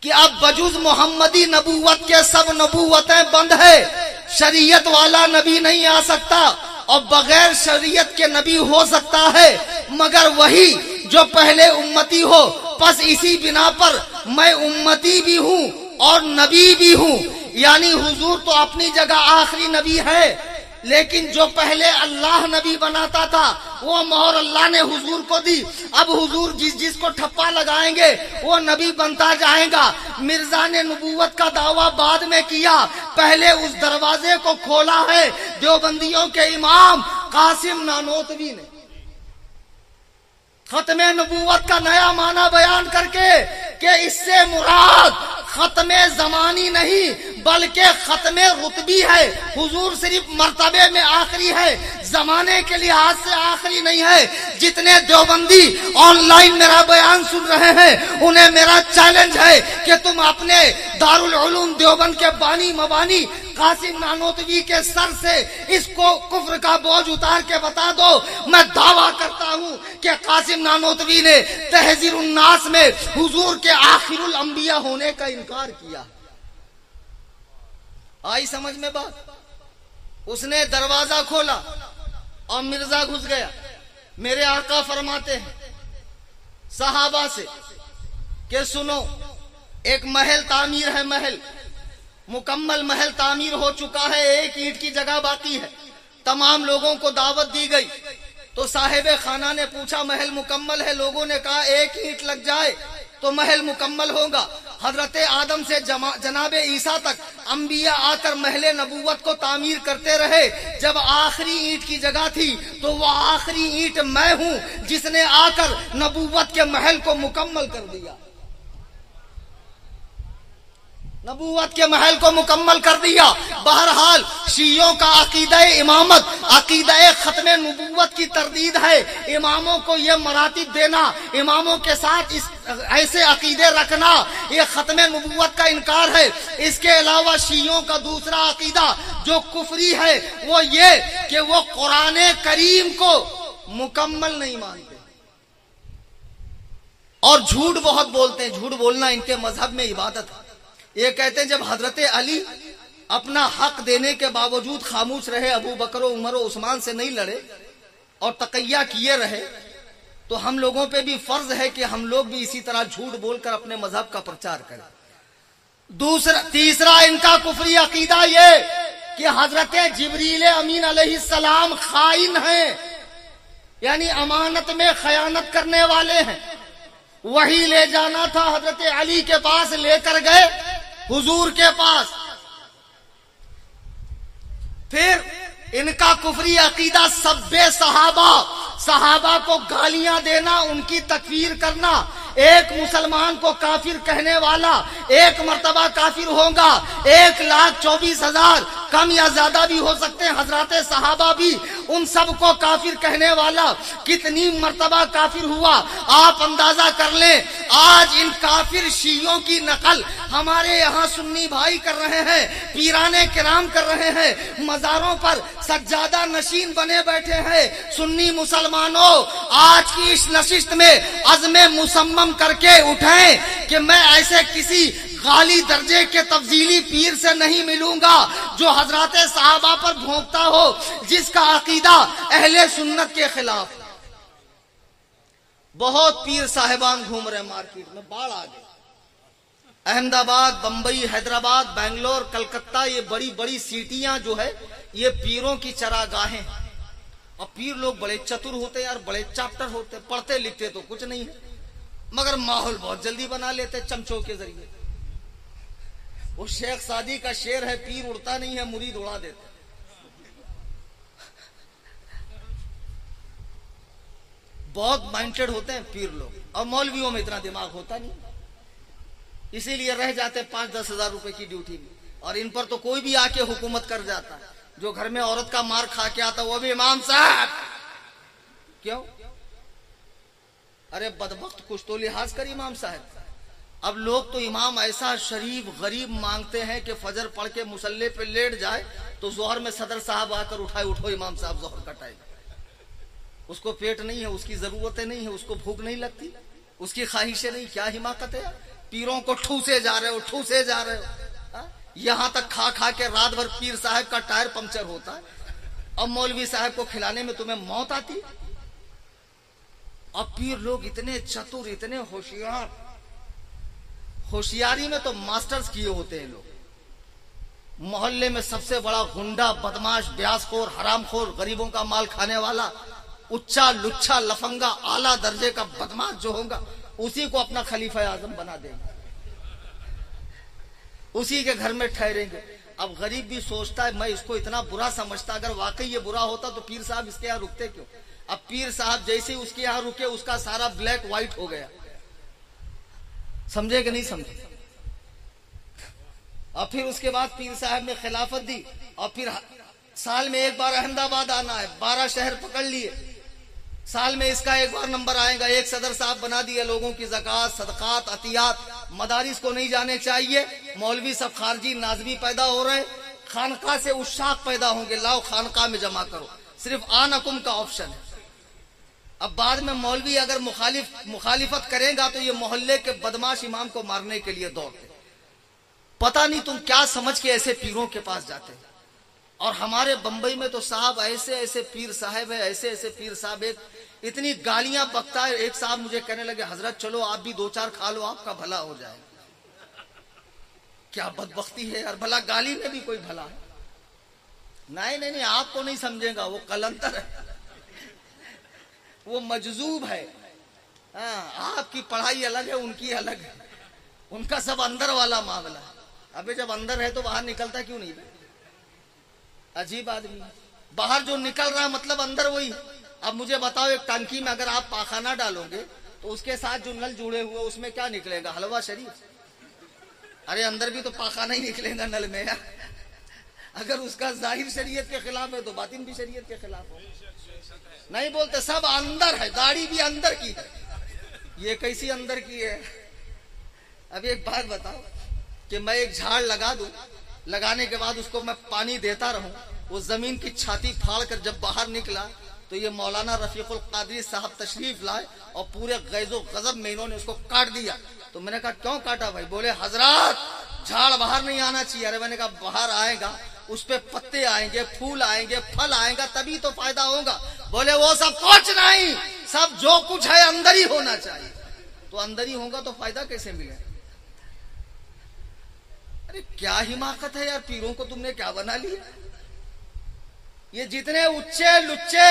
Speaker 1: کہ اب بجز محمدی نبوت کے سب نبوتیں بند ہے، شریعت والا نبی نہیں آ سکتا اور بغیر شریعت کے نبی ہو سکتا ہے مگر وہی جو پہلے امتی ہو، پس اسی بنا پر میں امتی بھی ہوں اور نبی بھی ہوں۔ یعنی حضور تو اپنی جگہ آخری نبی ہے، لیکن جو پہلے اللہ نبی بناتا تھا وہ مہر اللہ نے حضور کو دی، اب حضور جس کو ٹھپا لگائیں گے وہ نبی بنتا جائے گا۔ مرزا نے نبوت کا دعویٰ بعد میں کیا، پہلے اس دروازے کو کھولا ہے دیوبندیوں کے امام قاسم نانوتوی نے، ختم نبوت کا نیا معنی بیان کر کے کہ اس سے مراد ختم زمانی نہیں بلکہ ختم رتبی ہے۔ حضور صرف مرتبے میں آخری ہے، زمانے کے لحاظ سے آخری نہیں ہے۔ جتنے دیوبندی آن لائن میرا بیان سن رہے ہیں انہیں میرا چیلنج ہے کہ تم اپنے دارالعلوم دیوبند کے بانی مبانی قاسم نانوتوی کے سر سے اس کو کفر کا بوجھ اتار کے بتا دو۔ میں دعویٰ کرتا ہوں کہ قاسم نانوتوی نے تحذیر الناس میں حضور کے آخر الانبیاء ہونے کا انکار کیا۔ آئی سمجھ میں بات؟ اس نے دروازہ کھولا اور مرزا گھس گیا۔ میرے آقا فرماتے ہیں صحابہ سے کہ سنو، ایک محل تعمیر ہے، محل مکمل محل تعمیر ہو چکا ہے، ایک اینٹ کی جگہ باقی ہے۔ تمام لوگوں کو دعوت دی گئی تو صاحب خانہ نے پوچھا محل مکمل ہے؟ لوگوں نے کہا ایک اینٹ لگ جائے تو محل مکمل ہوگا۔ حضرت آدم سے جناب عیسیٰ تک انبیاء آ کر محل نبوت کو تعمیر کرتے رہے، جب آخری اینٹ کی جگہ تھی تو وہ آخری اینٹ میں ہوں جس نے آ کر نبوت کے محل کو مکمل کر دیا، نبوت کے محل کو مکمل کر دیا۔ بہرحال شیعوں کا عقیدہ امامت، عقیدہ ختم نبوت کی تردید ہے۔ اماموں کو یہ مراتب دینا، اماموں کے ساتھ ایسے عقیدے رکھنا، یہ ختم نبوت کا انکار ہے۔ اس کے علاوہ شیعوں کا دوسرا عقیدہ جو کفری ہے وہ یہ کہ وہ قرآن کریم کو مکمل نہیں مانتے اور جھوٹ بہت بولتے ہیں۔ جھوٹ بولنا ان کے مذہب میں عبادت ہے۔ یہ کہتے ہیں جب حضرت علی اپنا حق دینے کے باوجود خاموش رہے، ابو بکر و عمر و عثمان سے نہیں لڑے اور تقیہ کیے رہے، تو ہم لوگوں پہ بھی فرض ہے کہ ہم لوگ بھی اسی طرح جھوٹ بول کر اپنے مذہب کا پرچار کریں۔ تیسرا ان کا کفری عقیدہ یہ کہ حضرت جبریل امین علیہ السلام خائن ہیں، یعنی امانت میں خیانت کرنے والے ہیں۔ وہی لے جانا تھا حضرت علی کے پاس، لے کر گئے حضور کے پاس۔ پھر ان کا کفری عقیدہ سب صحابہ، صحابہ کو گالیاں دینا، ان کی تکفیر کرنا۔ ایک مسلمان کو کافر کہنے والا ایک مرتبہ کافر ہوگا، 1,24,000 کم یا زیادہ بھی ہو سکتے ہیں حضرات صحابہ بھی، ان سب کو کافر کہنے والا کتنی مرتبہ کافر ہوا آپ اندازہ کر لیں۔ آج ان کافر شیعوں کی نقل ہمارے یہاں سنی بھائی کر رہے ہیں، پیرانے کرام کر رہے ہیں، مزاروں پر سجادہ نشین بنے بیٹھے ہیں۔ سنی مسلمانوں، آج کی اس نشست میں عزم مصمم کر کے اٹھیں کہ میں ایسے کسی غالی درجے کے تفضیلی پیر سے نہیں ملوں گا جو حضرات صحابہ پر بھونکتا ہو، جس کا عقیدہ اہل سنت کے خلاف۔ بہت پیر صاحبان گھوم رہے مارکیٹ میں، باڑ آ گئے، احمد آباد، بمبئی، حیدرآباد، بنگلور، کلکتہ، یہ بڑی بڑی سٹیاں جو ہے یہ پیروں کی چراگاہیں ہیں. اور پیر لوگ بڑے چتر ہوتے ہیں اور بڑے چاپٹر ہوتے ہیں، پڑھتے لکھتے تو کچھ نہیں ہے مگر ماحول بہت جلدی بنا لیتے چمچوں کے ذریعے. وہ شیخ سعدی کا شعر ہے، پیر اڑتا نہیں ہے مرید اڑا دیتے. بہت مائنڈڈ ہوتے ہیں پیر لوگ، اور مولویوں میں اتنا دماغ ہوتا نہیں، اسی لیے رہ جاتے 5-10 ہزار روپے کی ڈیوٹی میں. اور ان پر تو کوئی بھی آ کے حکومت کر جاتا ہے. جو گھر میں عورت کا مار کھا کے آتا وہ بھی امام صاحب. کیوں؟ ارے بدبخت کچھ تو لحاظ کر امام صاحب. اب لوگ تو امام ایسا شریف غریب مانگتے ہیں کہ فجر پڑھ کے مصلی پہ لیٹ جائے تو ظہر میں صدر صاحب آ کر اٹھائے، اٹھو امام صاحب ظہر کا ٹائم. اس کو پیٹ نہیں ہے، اس کی ضرورتیں نہیں ہیں، اس کو بھوک نہیں لگتی، اس کی خواہشیں نہیں. کیا حماقت ہے. پیروں کو ٹھوسے جا رہے ہو، ٹھوسے جا رہے ہو. یہاں تک کھا کھا کے رات بھر پیر صاحب کا ٹائر پنکچر ہوتا ہے، اب مولوی صاحب کو کھلانے میں تمہیں موت آتی. اب پیر لوگ اتنے چتر، اتنے ہوشیار، ہوشیاری میں تو ماسٹرز کیے ہوتے ہیں لوگ. محلے میں سب سے بڑا غنڈا، بدماش، بیاس خور، حرام خور، غریبوں کا مال کھانے والا، اچھا لچھا لفنگا اعلیٰ درجے کا بدماش جو ہوگا اسی کو اپنا خلیفہ اعظم بنا دیں گے، اسی کے گھر میں ٹھہریں گے. اب غریب بھی سوچتا ہے میں اس کو اتنا برا سمجھتا، اگر واقعی یہ برا ہوتا تو پیر صاحب اس کے یہاں رکتے کیوں. اب پیر صاحب جیسے اس کے یہاں رکے اس کا سارا بلیک وائٹ ہو گیا. سمجھے کہ نہیں سمجھے. اور پھر اس کے بعد پیر صاحب نے خلافت دی، اور پھر سال میں ایک بار احمد آباد آنا ہے، 12 شہر پکڑ لیے. سال میں اس کا ایک بار نمبر آئے گا. ایک صدر صاحب بنا دیا، لوگوں کی زکوٰۃ، صدقات، عطیات. مدارس کو نہیں جانے چاہیے، مولوی سب خارجی نازبی پیدا ہو رہے ہیں. خانقاہ سے عشاق پیدا ہوں گے، لاؤ خانقاہ میں جمع کرو. صرف آنکم کا آپشن ہے. اب بعد میں مولوی اگر مخالفت کرے گا تو یہ محلے کے بدماش امام کو مارنے کے لیے دوڑتے. پتہ نہیں تم کیا سمجھ کے ایسے پیروں کے پاس جاتے. اور ہمارے بمبئی میں تو صاحب ایسے ایسے پیر صاحب ہے، ایسے ایسے پیر صاحب، ایک اتنی گالیاں بکتا ہے. ایک صاحب مجھے کہنے لگے حضرت چلو آپ بھی 2-4 کھا لو، آپ کا بھلا ہو جائے. کیا بدبختی ہے یار، بھلا گالی میں بھی کوئی بھلا ہے. نہیں آپ کو نہیں سمجھے گا، وہ قلندر ہے، وہ مجذوب ہے. آپ کی پڑھائی الگ ہے، ان کی الگ ہے. ان کا سب اندر والا معاملہ ہے. ابھی جب اندر ہے تو باہر نکلتا کیوں نہیں؟ عجیب آدمی. باہر جو نکل رہا ہے مطلب اندر وہی. اب مجھے بتاؤ ایک ٹنکی میں اگر آپ پاخانہ ڈالو گے تو اس کے ساتھ جو نل جڑے ہوئے اس میں کیا نکلے گا؟ حلوہ شریف. ارے اندر بھی تو پاخانہ ہی نکلے گا نل میں. اگر اس کا ظاہر شریعت کے خلاف ہے تو باطن بھی شریعت کے خلاف ہو. نہیں بولتے سب اندر ہے، داڑھی بھی اندر کی ہے. یہ کیسی اندر کی ہے؟ اب ایک بات بتاؤ کہ میں ایک جھاڑ لگا دوں، لگانے کے بعد اس کو میں پانی دیتا رہوں، وہ زمین کی چھاتی پھاڑ کر جب باہر نکلا تو یہ مولانا رفیق القادری صاحب تشریف لائے اور پورے غیظ و غضب میں انہوں نے اس کو کاٹ دیا. تو میں نے کہا کیوں کاٹا بھائی؟ بولے حضرات جھاڑ باہر نہیں آنا چاہیے. ارے میں نے کہا باہر آئے گا، اس پہ پتے آئیں گے، پھول آئیں گے، پھل آئیں گا، تبھی تو فائدہ ہوگا. بولے وہ سب کچھ نہیں، سب جو کچھ ہے اندر ہی ہونا چاہیے. تو اندر ہی ہوگا تو فائدہ کیسے ملے؟ ارے کیا حماقت ہے یار، پیروں کو تم نے کیا بنا لیا؟ یہ جتنے اچھے لچے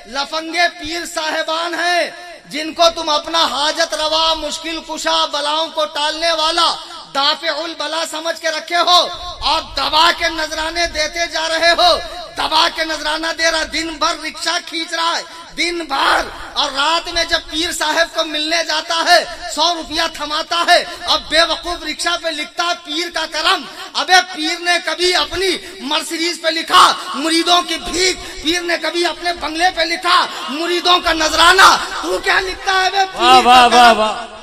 Speaker 1: لفنگے پیر صاحبان ہیں جن کو تم اپنا حاجت روا، مشکل کشا، بلاؤں کو ٹالنے والا، دافع البلا سمجھ کے رکھے ہو اور دبا کے نذرانے دیتے جا رہے ہو. دبا کے نذرانہ دے رہا، دن بھر رکشہ کھینچ رہا ہے، دن بھر، اور رات میں جب پیر صاحب کو ملنے جاتا ہے 100 روپیہ تھماتا ہے. اب بے وقوف رکشہ پہ لکھتا پیر کا کرم. ابے پیر نے کبھی اپنی مرسیڈیز پہ لکھا مریدوں کی بھیک، پیر نے کبھی اپنے بنگلے پہ لکھا مریدوں کا نذرانہ. تو کیا لکھتا ہے بے پیر کا کرم؟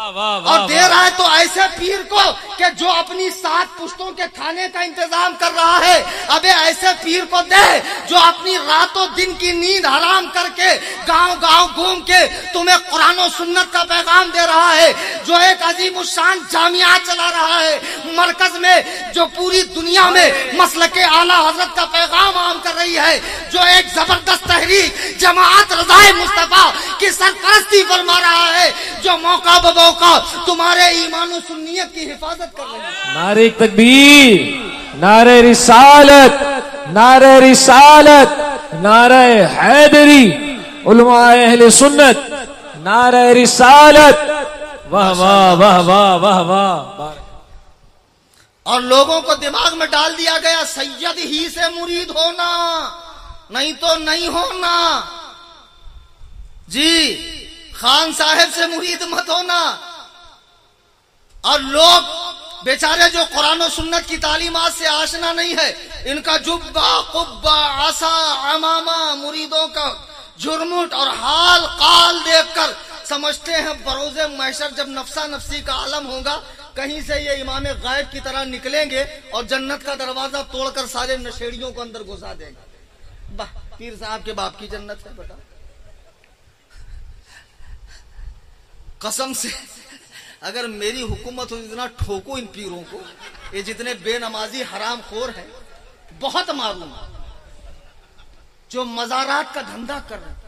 Speaker 1: اور دے رہا ہے تو ایسے پیر کو کہ جو اپنی 7 پشتوں کے کھانے کا انتظام کر رہا ہے. ابے ایسے پیر کو دے جو اپنی راتوں دن کی نیند حرام کر کے گاؤں گاؤں گھوم کے تمہیں قرآن و سنت کا پیغام دے رہا ہے، جو ایک عظیم الشان جامعہ چلا رہا ہے، مرکز میں جو پوری دنیا میں مسلک اعلی حضرت کا پیغام عام کر رہی ہے، جو ایک زبردست تحریک جماعت رضائے مصطفیٰ کی سرپرستی فرما رہا ہے، جو موقع بموقع تمہارے ایمان و سنیت کی حفاظت کر رہی ہے۔
Speaker 3: نعرہ تکبیر، نعرہ رسالت، نعرہ رسالت، نعرہ حیدری، علماء اہل سنت، نعرہ رسالت، واہ واہ واہ واہ واہ واہ۔
Speaker 1: اور لوگوں کو دماغ میں ڈال دیا گیا سید ہی سے مرید ہونا، نہیں تو نہیں ہونا، جی خان صاحب سے مرید مت ہونا۔ اور لوگ بیچارے جو قرآن و سنت کی تعلیمات سے آشنا نہیں ہے، ان کا جبہ قبہ عصا عمامہ مریدوں کا جرمٹ اور حال قال دیکھ کر سمجھتے ہیں بروز محشر جب نفسا نفسی کا عالم ہوگا، کہیں سے یہ امام غائب کی طرح نکلیں گے اور جنت کا دروازہ توڑ کر سارے نشیڑیوں کو اندر گھسا دیں گے۔ واہ، پیر صاحب کے باپ کی جنت ہے بیٹا، قسم سے اگر میری حکومت ہو اتنا ٹھوکو ان پیروں کو، یہ جتنے بے نمازی حرام خور ہیں، بہت معلوم ہے جو مزارات کا دھندا کر رہے ہیں۔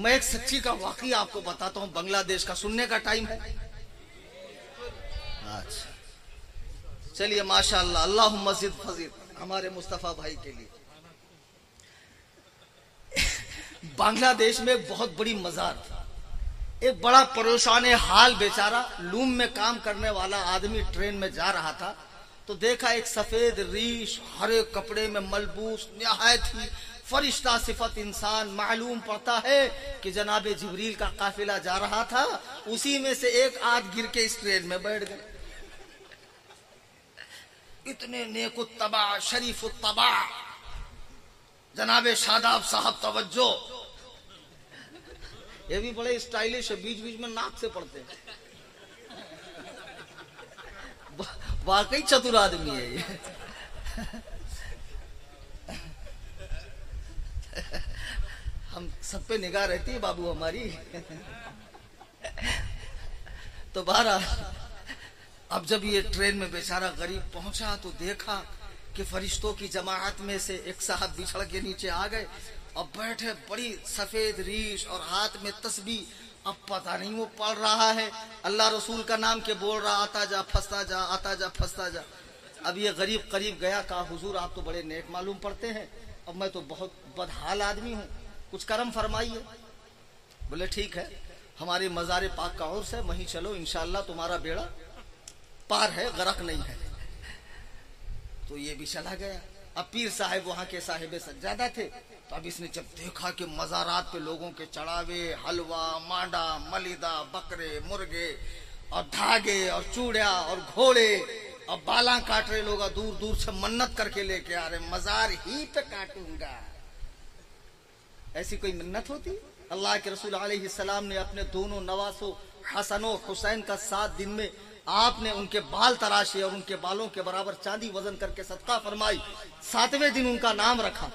Speaker 1: میں ایک سچی کا واقعہ آپ کو بتاتا ہوں، بنگلہ دیش کا، سننے کا ٹائم ہے؟ اچھا چلیے، ماشاءاللہ، اللہم زد فزد ہمارے مصطفیٰ بھائی کے لیے۔ بنگلہ دیش میں ایک بہت بڑی مزار تھی، ایک بڑا پریشان حال بیچارہ لوم میں کام کرنے والا آدمی ٹرین میں جا رہا تھا، تو دیکھا ایک سفید ریش ہرے کپڑے میں ملبوس نہایت ہی فرشتہ صفت انسان، معلوم پڑتا ہے کہ جناب جبریل کا قافلہ جا رہا تھا، اسی میں سے ایک آدھ گر کے اس ٹرین میں بیٹھ گئے۔ اتنے نیک الطبع شریف الطبع جناب شاداب صاحب، توجہ، یہ بھی بڑے اسٹائلش ہے، بیچ بیچ میں ناک سے پڑتے ہیں، واقعی چتر آدمی ہے یہ۔ ہم سب پہ نگاہ رہتی ہے بابو ہماری۔ تو بہرحال اب جب یہ ٹرین میں بیچارہ غریب پہنچا تو دیکھا کہ فرشتوں کی جماعت میں سے ایک صاحب بچھڑ کے نیچے آ گئے اور بیٹھے، بڑی سفید ریش اور ہاتھ میں تسبیح۔ اب پتہ نہیں وہ پڑھ رہا ہے اللہ رسول کا نام کے بول رہا، آتا جا پھنستا جا، آتا جا پھنستا جا۔ اب یہ غریب قریب گیا، کہا حضور آپ تو بڑے نیک معلوم پڑتے ہیں، اب میں تو بہت بدحال آدمی ہوں، کچھ کرم فرمائیے۔ بولے ٹھیک ہے، ہماری مزار پاک کا عرس ہے، وہیں چلو، انشاءاللہ تمہارا بیڑا پار ہے، غرق نہیں ہے۔ تو یہ بھی چلا گیا۔ اب پیر صاحب وہاں کے صاحب سجادہ تھے، تو اب اس نے جب دیکھا کہ مزارات پہ لوگوں کے چڑھاوے، حلوہ، مانڈا، ملیدہ، بکرے، مرغے اور دھاگے اور چوڑیا اور گھوڑے اور بالاں کاٹ رہے لوگ، دور دور سے منت کر کے لے کے آ رہے، مزار ہی پہ کاٹوں گا۔ ایسی کوئی منت ہوتی؟ اللہ کے رسول علیہ السلام نے اپنے دونوں نواسوں حسن و حسین کا 7 دن میں آپ نے ان کے بال تراشے اور ان کے بالوں کے برابر چاندی وزن کر کے صدقہ فرمائی، 7ویں دن ان کا نام رکھا۔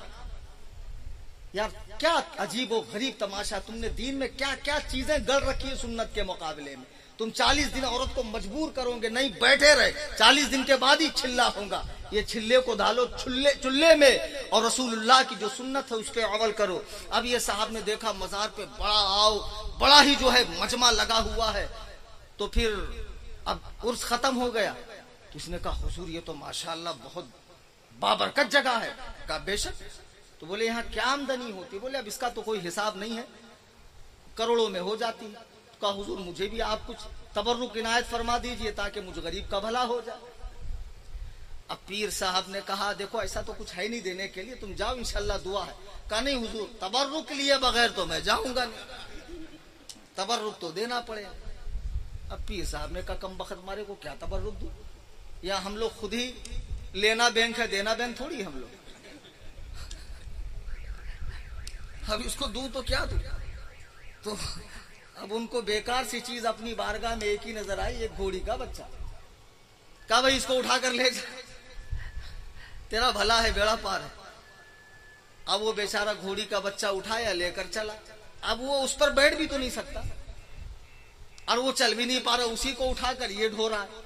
Speaker 1: یار کیا عجیب و غریب تماشا، تم نے دین میں کیا کیا چیزیں گڑ رکھی ہے سنت کے مقابلے میں۔ تم 40 دن عورت کو مجبور کرو گے، نہیں بیٹھے رہے، 40 دن کے بعد ہی چھلا ہوگا، یہ چھلے کو ڈالو چلے میں اور رسول اللہ کی جو سنت ہے اس پہ عمل کرو۔ اب یہ صاحب نے دیکھا مزار پہ بڑا ہی جو ہے مجمع لگا ہوا ہے، تو پھر اب عرس ختم ہو گیا، تو اس نے کہا حضور یہ تو ماشاءاللہ بہت بابرکت جگہ ہے۔ کہا بے شک۔ تو بولے یہاں کیا آمدنی ہوتی؟ بولے اب اس کا تو کوئی حساب نہیں ہے، کروڑوں میں ہو جاتی ہے۔ کہا حضور مجھے بھی آپ کچھ تبرک عنایت فرما دیجئے تاکہ مجھ غریب کا بھلا ہو جائے۔ اب پیر صاحب نے کہا دیکھو ایسا تو کچھ ہے نہیں دینے کے لیے، تم جاؤ انشاءاللہ دعا ہے۔ کہا نہیں حضور، تبرک لیے بغیر تو میں جاؤں گا نہیں، تبرک تو دینا پڑے۔ اب پیر صاحب نے کہا کم بخت مارے کو کیا تبرک دوں، یا ہم لوگ خود ہی لینا بینک ہے، دینا بینک تھوڑی ہم لوگ، اب اس کو دوں تو کیا دوں۔ تو اب ان کو بیکار سی چیز اپنی بارگاہ میں ایک ہی نظر آئی، ایک گھوڑی کا بچہ۔ کہا بھائی اس کو اٹھا کر لے جا، تیرا بھلا ہے، بیڑا پار ہے۔ اب وہ بیچارہ گھوڑی کا بچہ اٹھایا، لے کر چلا۔ اب وہ اس پر بیٹھ بھی تو نہیں سکتا، اور وہ چل بھی نہیں پا رہا، اسی کو اٹھا کر یہ ڈھو رہا ہے۔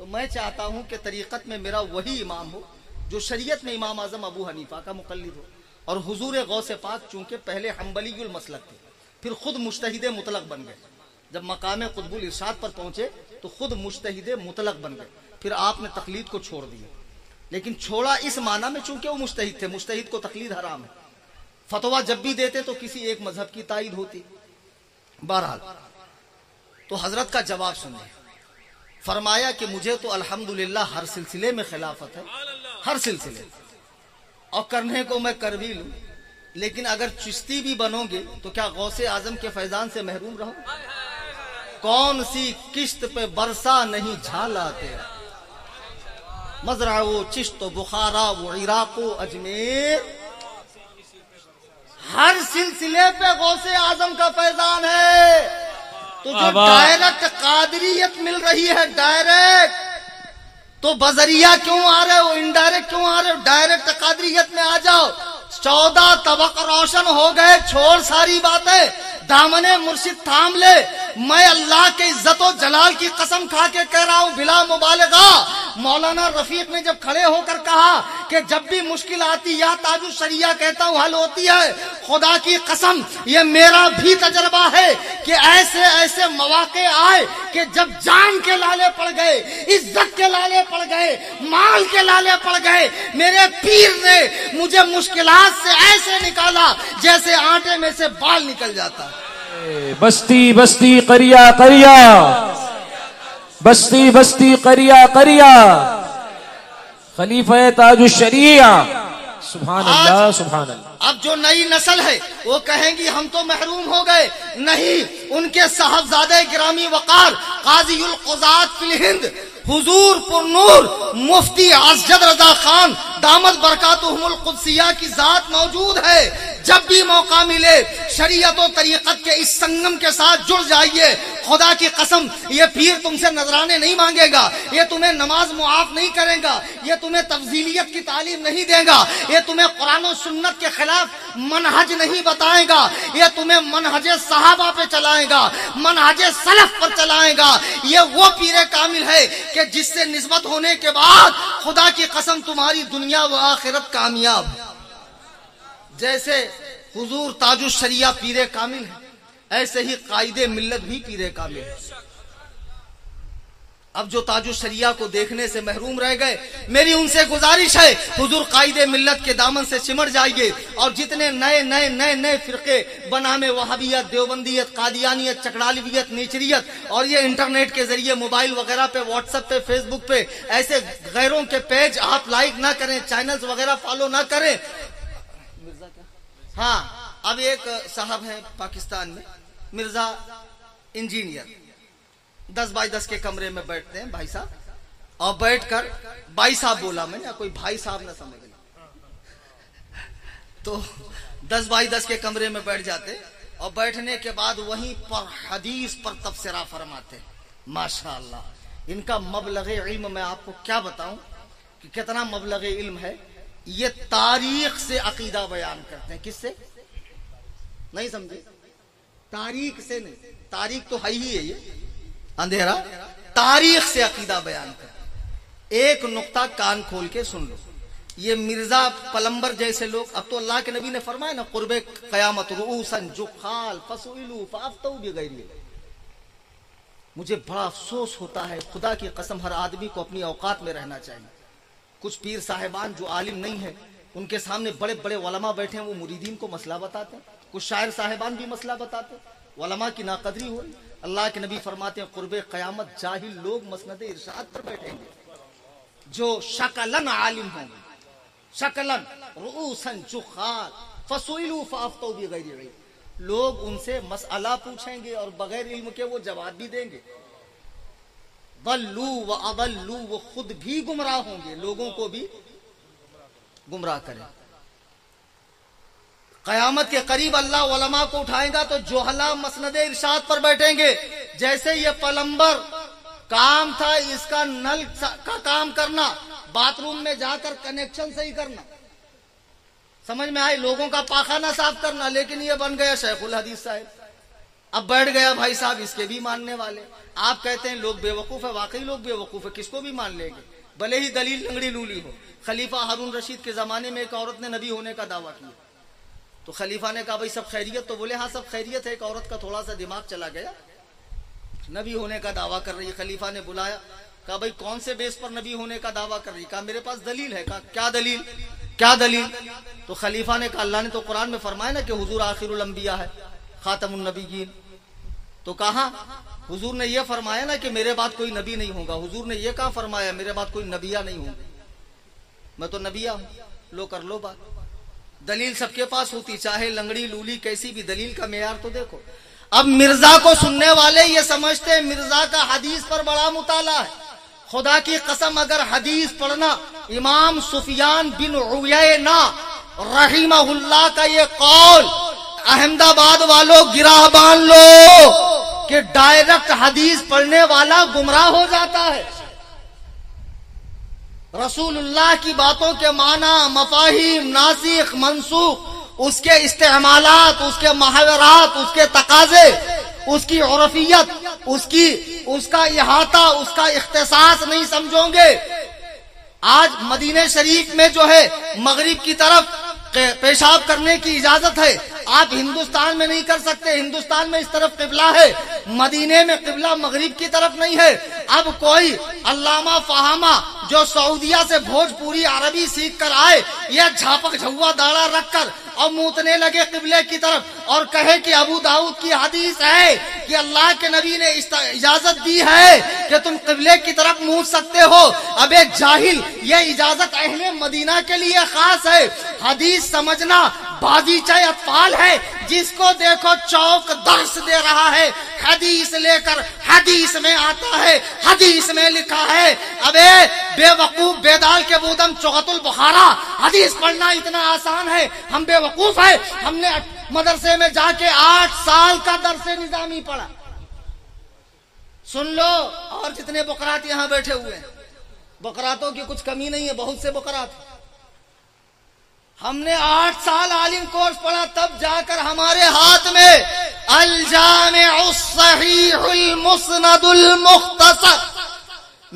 Speaker 1: تو میں چاہتا ہوں کہ طریقت میں میرا وہی امام ہو جو شریعت میں امام اعظم ابو حنیفہ کا مقلد ہو. اور حضور غوث پاک چونکہ پہلے حنبلی المسلک تھے، پھر خود مجتہد مطلق بن گئے. جب مقام قطب الارشاد پر پہنچے تو خود مجتہد مطلق بن گئے. پھر آپ نے تقلید کو چھوڑ دیا، لیکن چھوڑا اس معنی میں چونکہ وہ مجتہد تھے. مجتہد کو تقلید حرام ہے. فتویٰ جب بھی دیتے تو کسی ایک مذہب کی تائید ہوتی. بہرحال تو حضرت کا جواب سنیں. فرمایا کہ مجھے تو الحمدللہ ہر سلسلے میں خلافت ہے، ہر سلسلے، اور کرنے کو میں کر بھی لوں، لیکن اگر چشتی بھی بنو گے تو کیا غوث اعظم کے فیضان سے محروم رہو؟ کون سی کشت پہ برسا نہیں جھالا تیرا، مزرع و چشت و بخارا و عراق و اجمیر. ہر سلسلے پہ غوث اعظم کا فیضان ہے. تو جو ڈائریکٹ قادریت مل رہی ہے، ڈائریکٹ، تو بذریعہ کیوں آ رہے ہو؟ انڈائریکٹ کیوں آ رہے ہو؟ ڈائریکٹ قادریت میں آ جاؤ. 14 طبق روشن ہو گئے. چھوڑ ساری باتیں، دامن مرشد تھام لے. میں اللہ کے عزت و جلال کی قسم کھا کے کہہ رہا ہوں بلا مبالغہ، مولانا رفیق نے جب کھڑے ہو کر کہا کہ جب بھی مشکل آتی یا تاج الشریعہ کہتا ہوں حل ہوتی ہے، خدا کی قسم یہ میرا بھی تجربہ ہے کہ ایسے ایسے مواقع آئے کہ جب جان کے لالے پڑ گئے، عزت کے لالے پڑ گئے، مال کے لالے پڑ گئے، میرے پیر نے مجھے مشکلات سے ایسے نکالا جیسے آٹے میں سے بال نکل جاتا ہے.
Speaker 3: بستی بستی قریا قریا، بستی بستی قریا قریا، خلیفہ تاج الشریعہ. سبحان اللہ سبحان اللہ.
Speaker 1: اب جو نئی نسل ہے وہ کہیں گی ہم تو محروم ہو گئے. نہیں، ان کے صاحبزادہ گرامی وقار قاضی القضات فی الہند حضور پر نور مفتی اسجد رضا خان دامت برکاتہم القدسیہ کی ذات موجود ہے. جب بھی موقع ملے شریعت و طریقت کے اس سنگم کے ساتھ جڑ جائیے. خدا کی قسم یہ پیر تم سے نذرانے نہیں مانگے گا، یہ تمہیں نماز معاف نہیں کرے گا، یہ تمہیں تفضیلیت کی تعلیم نہیں دے گا، یہ تمہیں قرآن و سنت کے خلاف منہج نہیں بتائے گا، یہ تمہیں منہج صحابہ پہ چلائے گا، منہج سلف پر چلائے گا. یہ وہ پیر کامل ہے کہ جس سے نسبت ہونے کے بعد خدا کی قسم تمہاری دنیا و آخرت کامیاب. جیسے حضور تاج الشریعہ پیر کامل ہے، ایسے ہی قائد ملت بھی پیر کامل ہے. اب جو تاج الشریعہ کو دیکھنے سے محروم رہ گئے، میری ان سے گزارش ہے حضور قائد ملت کے دامن سے چمٹ جائیے. اور جتنے نئے نئے نئے نئے فرقے بنام وہابیت، دیوبندیت، قادیانیت، چکڑالویت، نیچریت، اور یہ انٹرنیٹ کے ذریعے موبائل وغیرہ پہ، واٹس ایپ پہ، فیس بک پہ ایسے غیروں کے پیج آپ لائک نہ کریں، چینلز وغیرہ فالو نہ کریں. ہاں، اب ایک صاحب ہیں پاکستان میں، مرزا انجینئر، 10 بائی 10 کے کمرے میں بیٹھتے ہیں بھائی صاحب، اور بیٹھ کر بھائی صاحب بولا میں نے، کوئی بھائی صاحب نہ سمجھ لیں، تو 10 بائی 10 کے کمرے میں بیٹھ جاتے، اور بیٹھنے کے بعد وہیں پر حدیث پر تبصرہ فرماتے. ماشاءاللہ ان کا مبلغ علم میں آپ کو کیا بتاؤں کہ کتنا مبلغ علم ہے. یہ تاریخ سے عقیدہ بیان کرتے ہیں. کس سے؟ نہیں سمجھے؟ تاریخ سے نہیں، تاریخ تو ہے ہی ہے یہ اندھیرا، تاریخ سے عقیدہ بیان کرتے ہیں. ایک نقطہ کان کھول کے سن لو. یہ مرزا پلمبر جیسے لوگ، اب تو اللہ کے نبی نے فرمایا نا قرب قیامت رؤوسا جخال فسئلوا فافتوا بغیر. مجھے بڑا افسوس ہوتا ہے، خدا کی قسم ہر آدمی کو اپنی اوقات میں رہنا چاہیے. کچھ پیر صاحبان جو عالم نہیں ہیں، ان کے سامنے بڑے بڑے علماء بیٹھے ہیں، وہ مریدین کو مسئلہ بتاتے ہیں. کچھ شاعر صاحبان بھی مسئلہ بتاتے ہیں، علماء کی ناقدری ہو رہی. اللہ کے نبی فرماتے ہیں قرب قیامت جاہل لوگ مسند ارشاد پر بیٹھیں گے جو شکلن عالم ہوں گے، شکلن رؤوسا جخال فسئلوا فافتوا بغیر علم. لوگ ان سے مسئلہ پوچھیں گے اور بغیر علم کے وہ جواب بھی دیں گے. ضلوا واضلوا، وہ خود بھی گمراہ ہوں گے، لوگوں کو بھی گمراہ کریں. قیامت کے قریب اللہ علماء کو اٹھائے گا تو جوہلا مسند ارشاد پر بیٹھیں گے. جیسے یہ پلمبر کام تھا اس کا نل کا کام کرنا، باتھ روم میں جا کر کنیکشن صحیح کرنا، سمجھ میں آئی، لوگوں کا پاخانہ صاف کرنا، لیکن یہ بن گیا شیخ الحدیث صاحب. اب بیٹھ گیا بھائی صاحب اس کے بھی ماننے والے. آپ کہتے ہیں لوگ بیوقوف ہے, واقعی لوگ بیوقوف ہے, کس کو بھی مان لیں گے بھلے ہی دلیل لنگڑی لولی ہو. خلیفہ ہارون رشید کے زمانے میں ایک عورت نے نبی ہونے کا دعویٰ کیا, تو خلیفہ نے کہا بھائی سب خیریت؟ تو بولے ہاں سب خیریت ہے, ایک عورت کا تھوڑا سا دماغ چلا گیا, نبی ہونے کا دعویٰ کر رہی. خلیفہ نے بلایا, کہا بھائی کون سے بیس پر نبی ہونے کا دعویٰ کر رہی؟ کہا میرے پاس دلیل ہے. کہا کیا دلیل؟ کیا دلیل؟ تو خلیفہ نے کہا اللہ نے تو قرآن میں فرمایا نا کہ حضور آخر الانبیاء ہے, خاتم النبیین. تو کہا حضور نے یہ فرمایا نا کہ میرے بعد کوئی نبی نہیں ہوگا, حضور نے یہ کہا فرمایا میرے بعد کوئی نبیہ نہیں ہوگا, میں تو نبیہ ہوں. لو کر لو بات. دلیل سب کے پاس ہوتی, چاہے لنگڑی لولی کیسی بھی, دلیل کا معیار تو دیکھو. اب مرزا کو سننے والے یہ سمجھتے ہیں مرزا کا حدیث پر بڑا مطالعہ ہے. خدا کی قسم اگر حدیث پڑھنا, امام سفیان بن عیینہ رحمہ اللہ کا یہ قول, احمد آباد والوں گراہ بان لو کہ ڈائریکٹ حدیث پڑھنے والا گمراہ ہو جاتا ہے. رسول اللہ کی باتوں کے معنی, مفاہیم, ناسخ منسوخ, اس کے استعمالات, اس کے محاورات, اس کے تقاضے, اس کی عرفیت, اس کا احاطہ, اس کا اختصاص نہیں سمجھو گے. آج مدینہ شریف میں جو ہے مغرب کی طرف پیشاب کرنے کی اجازت ہے, آپ ہندوستان میں نہیں کر سکتے. ہندوستان میں اس طرف قبلہ ہے, مدینے میں قبلہ مغرب کی طرف نہیں ہے. اب کوئی علامہ فہامہ جو سعودیہ سے بھوجپوری عربی سیکھ کر آئے, یا جھاپک جھوا داڑا رکھ کر اور موتنے لگے قبلے کی طرف اور کہے کہ ابو داؤد کی حدیث ہے کہ اللہ کے نبی نے اجازت دی ہے کہ تم قبلے کی طرف منہ سکتے ہو. اب ایک جاہل, یہ اجازت اہل مدینہ کے لیے خاص ہے. حدیث سمجھنا باغیچہ اطفال ہے, جس کو دیکھو چوک درس دے رہا ہے, حدیث لے کر حدیث میں آتا ہے, حدیث میں لکھا ہے. ابے بے وقوف بیدال کے بودم چغت البخارا, حدیث پڑھنا اتنا آسان ہے. ہم بے وقوف ہے, ہم نے مدرسے میں جا کے 8 سال کا درس نظامی پڑھا. سن لو, اور جتنے بقرات یہاں بیٹھے ہوئے ہیں, بقراتوں کی کچھ کمی نہیں ہے, بہت سے بقرات. ہم نے 8 سال عالم کورس پڑھا, تب جا کر ہمارے ہاتھ میں الجامع الصحیح المسند المختصر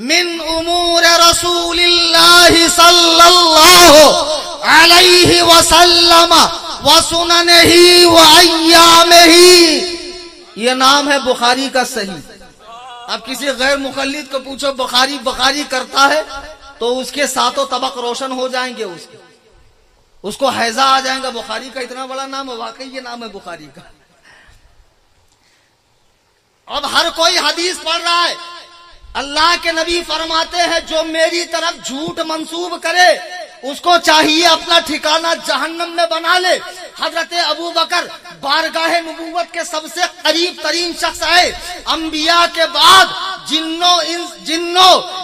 Speaker 1: من امور رسول اللہ صلی اللہ علیہ وسلم وسننہ وایامہ, یہ نام ہے بخاری کا صحیح. اب کسی غیر مقلد کو پوچھو بخاری کرتا ہے تو اس کے ساتوں طبق روشن ہو جائیں گے, اس کو حیضہ آ جائیں گا. بخاری کا اتنا بڑا نام ہے, واقعی یہ نام ہے بخاری کا. اب ہر کوئی حدیث پڑھ رہا ہے. اللہ کے نبی فرماتے ہیں جو میری طرف جھوٹ منسوب کرے اس کو چاہیے اپنا ٹھکانہ جہنم میں بنا لے. حضرت ابو بکر بارگاہ نبوت کے سب سے قریب ترین شخص ہے. انبیاء کے بعد جنوں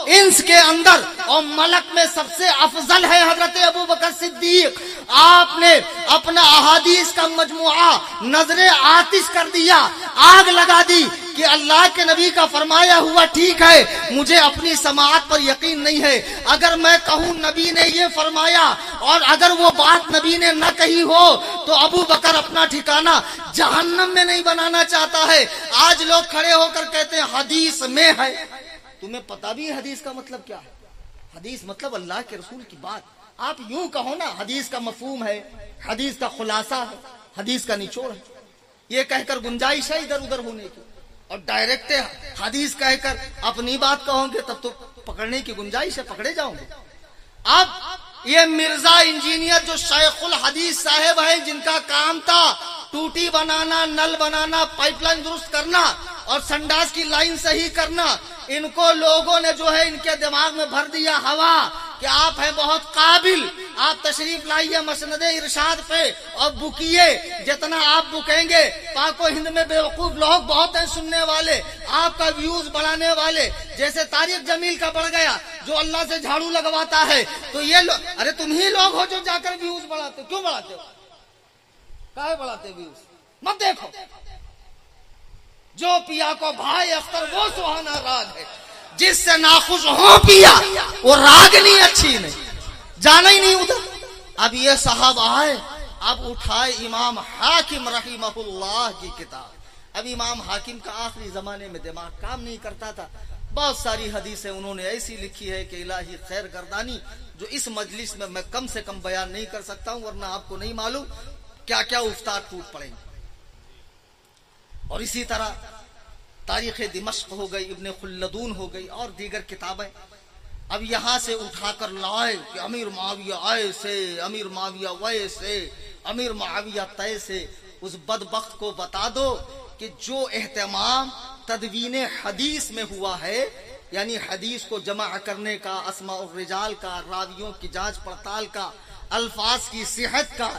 Speaker 1: انس کے اندر اور ملک میں سب سے افضل ہے حضرت ابو بکر صدیق. آپ نے اپنا احادیث کا مجموعہ نظر آتش کر دیا, آگ لگا دی کہ اللہ کے نبی کا فرمایا ہوا ٹھیک ہے, مجھے اپنی سماعت پر یقین نہیں ہے. اگر میں کہوں نبی نے یہ فرمایا اور اگر وہ بات نبی نے نہ کہی ہو تو ابو بکر اپنا ٹھکانہ جہنم میں نہیں بنانا چاہتا ہے. آج لوگ کھڑے ہو کر کہتے ہیں حدیث میں ہے. تمہیں پتہ بھی حدیث کا مطلب کیا ہے؟ حدیث مطلب اللہ کے رسول کی بات. آپ یوں کہو نا حدیث کا مفہوم ہے, حدیث کا خلاصہ ہے, حدیث کا نچوڑ ہے. یہ کہہ کر گنجائش ہے ادھر ادھر ہونے کی, اور ڈائریکٹ حدیث کہہ کر اپنی بات کہو گے تب تو پکڑنے کی گنجائش ہے, پکڑے جاؤ گے. اب یہ مرزا انجینئر جو شیخ الحدیث صاحب ہیں, جن کا کام تھا ٹوٹی بنانا, نل بنانا, پائپ لائن درست کرنا اور سنڈاس کی لائن صحیح کرنا, ان کو لوگوں نے جو ہے ان کے دماغ میں بھر دیا ہوا کہ آپ ہیں بہت قابل, آپ تشریف لائیے مسند ارشاد پہ اور بکیے, جتنا آپ بکیں گے. پاک و ہند میں بیوقوف لوگ بہت ہیں سننے والے, آپ کا ویوز بڑھانے والے. جیسے طارق جمیل کا بڑھ گیا جو اللہ سے جھاڑو لگواتا ہے, تو یہ ارے تم ہی لوگ ہو جو جا کر ویوز بڑھاتے. کیوں بڑھاتے ہو؟ کاہے بڑھاتے ویوز؟ مت دیکھو, جو پیا کو بھائی اختر وہ سہانا راگ ہے, جس سے ناخوش ہو پیا وہ راگنی اچھی نہیں, جانا ہی نہیں ادھر. اب یہ صاحب آئے, اب اٹھائے امام حاکم رحمہ اللہ کی کتاب اب امام حاکم کا آخری زمانے میں دماغ کام نہیں کرتا تھا، بہت ساری حدیثیں انہوں نے ایسی لکھی ہے کہ الہی خیر گردانی جو اس مجلس میں میں کم سے کم بیان نہیں کر سکتا ہوں، ورنہ آپ کو نہیں معلوم کیا کیا افتاد ٹوٹ پڑیں گے۔ اور اسی طرح تاریخ دمشق ہو گئی، ابن خلدون ہو گئی، اور دیگر کتابیں اب یہاں سے اٹھا کر لائے کہ امیر معاویہ ایسے، امیر معاویہ ویسے، امیر معاویہ تیسے۔ اس بدبخت کو بتا دو کہ جو اہتمام تدوین حدیث میں ہوا ہے، یعنی حدیث کو جمع کرنے کا، اسماء الرجال کا، راویوں کی جانچ پڑتال کا، الفاظ کی صحت کا،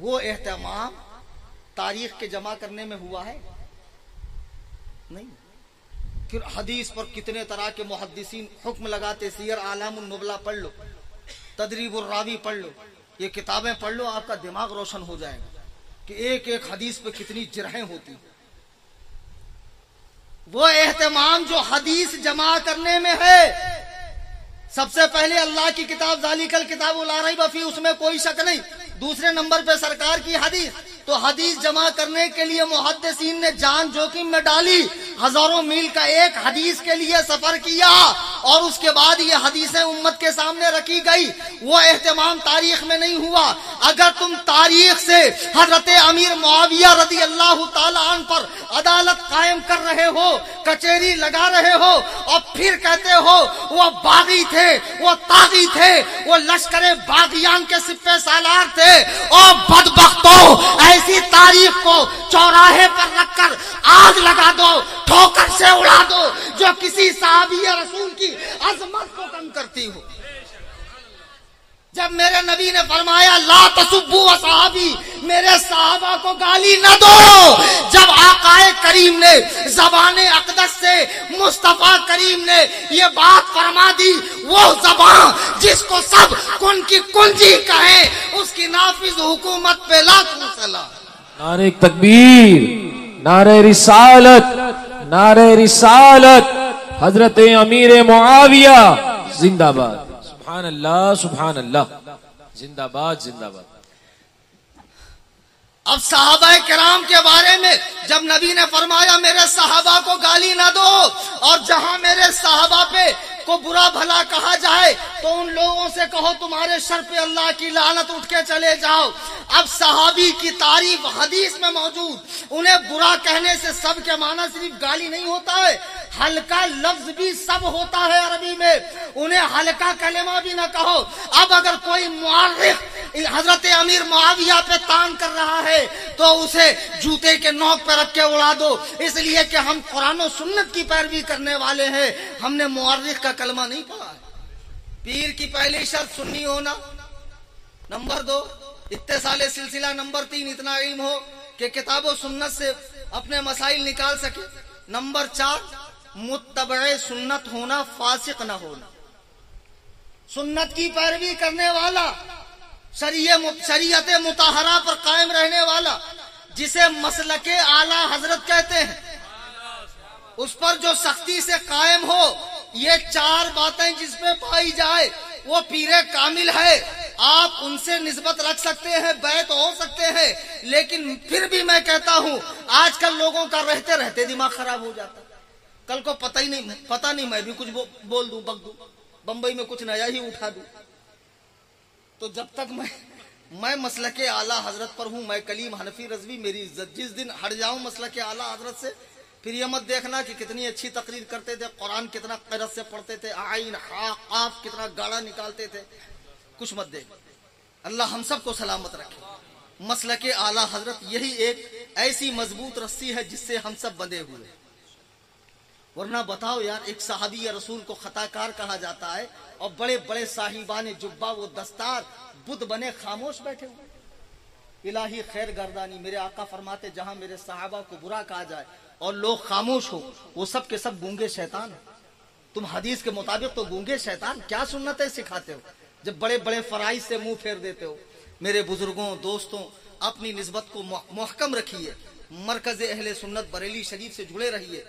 Speaker 1: وہ اہتمام تاریخ کے جمع کرنے میں ہوا ہے نہیں۔ پھر حدیث پر کتنے طرح کے محدثین حکم لگاتے، سیر اعلام النبلا پڑھ لو، تدریب الراوی پڑھ لو، یہ کتابیں پڑھ لو، آپ کا دماغ روشن ہو جائے گا کہ ایک ایک حدیث پہ کتنی جرحیں ہوتی۔ وہ اہتمام جو حدیث جمع کرنے میں ہے، سب سے پہلے اللہ کی کتاب ذالک الکتاب لا ریب فیہ، اس میں کوئی شک نہیں۔ دوسرے نمبر پہ سرکار کی حدیث، تو حدیث جمع کرنے کے لیے محدثین نے جان جوخم میں ڈالی، ہزاروں میل کا ایک حدیث کے لیے سفر کیا، اور اس کے بعد یہ حدیثیں امت کے سامنے رکھی گئی۔ وہ اہتمام تاریخ میں نہیں ہوا۔ اگر تم تاریخ سے حضرت امیر معاویہ رضی اللہ تعالی عنہ پر عدالت قائم کر رہے ہو، کچہری لگا رہے ہو، اور پھر کہتے ہو وہ باغی تھے، وہ طاغی تھے، وہ لشکر باغیان کے سپہ سالار تھے، اور بدبختوں ایسی تاریخ کو چوراہے پر رکھ کر آگ لگا دو، ٹھوکر سے اڑا دو، جو کسی صحابی رسول کی عظمت کو کم کرتی ہو۔ جب میرے نبی نے فرمایا لا تسبوا اصحابی، میرے صحابہ کو گالی نہ دو، جب آقا کریم نے زبان اقدس سے مصطفیٰ کریم نے یہ بات فرما دی، وہ زبان جس کو سب کن کی کنجی کہیں، اس کی نافذ حکومت پہ لاکھ سلام۔
Speaker 3: نعرہ تکبیر، نعرہ رسالت، نعرہ رسالت، حضرت امیر معاویہ زندہ باد۔ سبحان اللہ، سبحان اللہ، زندہ باد، زندہ باد۔
Speaker 1: اب صحابہ کرام کے بارے میں جب نبی نے فرمایا میرے صحابہ کو گالی نہ دو، اور جہاں میرے صحابہ پہ کو برا بھلا کہا جائے تو ان لوگوں سے کہو تمہارے سر پہ اللہ کی لعنت، اٹھ کے چلے جاؤ۔ اب صحابی کی تعریف حدیث میں موجود، انہیں برا کہنے سے سب کے معنی صرف گالی نہیں ہوتا ہے، ہلکا لفظ بھی سب ہوتا ہے عربی میں، انہیں ہلکا کلمہ بھی نہ کہو۔ اب اگر کوئی مورخ حضرت امیر معاویہ پہ تان کر رہا ہے تو اسے جوتے کے نوک پہ رکھ کے اڑا دو، اس لیے کہ ہم قرآن و سنت کی پیروی کرنے والے ہیں، ہم نے مورخ کا کلمہ نہیں پڑھا ہے۔ پیر کی پہلی شرط سنی ہونا، نمبر 2 اتصال سلسلہ، نمبر 3 اتنا علم ہو کہ کتاب و سنت سے اپنے مسائل نکال سکے، نمبر 4 متبع سنت ہونا، فاسق نہ ہونا، سنت کی پیروی کرنے والا، شریعت مطہرہ پر قائم رہنے والا، جسے مسلک اعلی حضرت کہتے ہیں، اس پر جو سختی سے قائم ہو۔ یہ 4 باتیں جس پہ پائی جائے وہ پیر کامل ہے۔ آپ ان سے نسبت رکھ سکتے ہیں، بیعت ہو سکتے ہیں، لیکن پھر بھی میں کہتا ہوں آج کل لوگوں کا رہتے رہتے دماغ خراب ہو جاتا ہے، کل کو پتہ نہیں میں بھی کچھ بول دوں، بک دوں، بمبئی میں کچھ نیا ہی اٹھا دوں۔ تو جب تک میں مسلک اعلی حضرت پر ہوں، میں کلیم حنفی رضوی، میری عزت، جس دن ہٹ جاؤں مسلک اعلی حضرت سے، پھر یہ مت دیکھنا کہ کتنی اچھی تقریر کرتے تھے، قرآن کتنا قرت سے پڑھتے تھے، عین حا قاف کتنا گاڑا نکالتے تھے، کچھ مت دیکھ۔ اللہ ہم سب کو سلامت رکھے۔ مسلک اعلی حضرت یہی ایک ایسی مضبوط رسی ہے جس سے ہم سب بندھے ہوئے، ورنہ بتاؤ یار، ایک صحابی رسول کو خطا کار کہا جاتا ہے، اور بڑے بڑے صاحبان جبہ و دستار بدھ بنے خاموش بیٹھے ہوئے۔ الہی خیر گردانی، میرے آقا فرماتے جہاں میرے صحابہ کو برا کہا جائے اور لوگ خاموش ہو، وہ سب کے سب گونگے شیطان ہیں۔ تم حدیث کے مطابق تو گونگے شیطان، کیا سنتیں سکھاتے ہو جب بڑے بڑے فرائض سے منہ پھیر دیتے ہو؟ میرے بزرگوں، دوستوں، اپنی نسبت کو محکم رکھیے، مرکز اہل سنت بریلی شریف سے جڑے رہیے،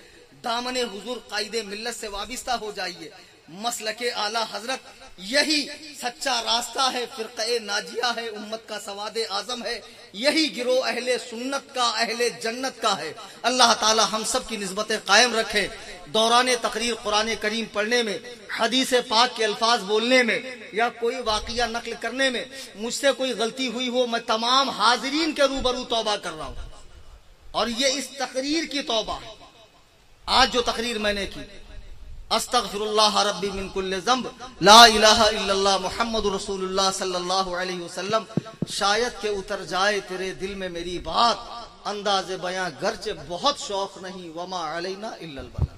Speaker 1: دامن حضور قائد ملت سے وابستہ ہو جائیے، مسلک اعلی حضرت یہی سچا راستہ ہے، فرقہ ناجیہ ہے، امت کا سواد اعظم ہے، یہی گروہ اہل سنت کا، اہل جنت کا ہے۔ اللہ تعالی ہم سب کی نسبتیں قائم رکھے۔ دوران تقریر قرآن کریم پڑھنے میں، حدیث پاک کے الفاظ بولنے میں یا کوئی واقعہ نقل کرنے میں مجھ سے کوئی غلطی ہوئی ہو، میں تمام حاضرین کے روبرو توبہ کر رہا ہوں، اور یہ اس تقریر کی توبہ ہے۔ آج جو تقریر میں نے کی، استغفر اللہ ربی من کل ذنب، لا الہ الا اللہ محمد رسول اللہ صلی اللہ علیہ وسلم، شاید کہ اتر جائے تیرے دل میں میری بات، انداز بیاں گرچہ بہت شوق نہیں، وما علینا الا البلاغ۔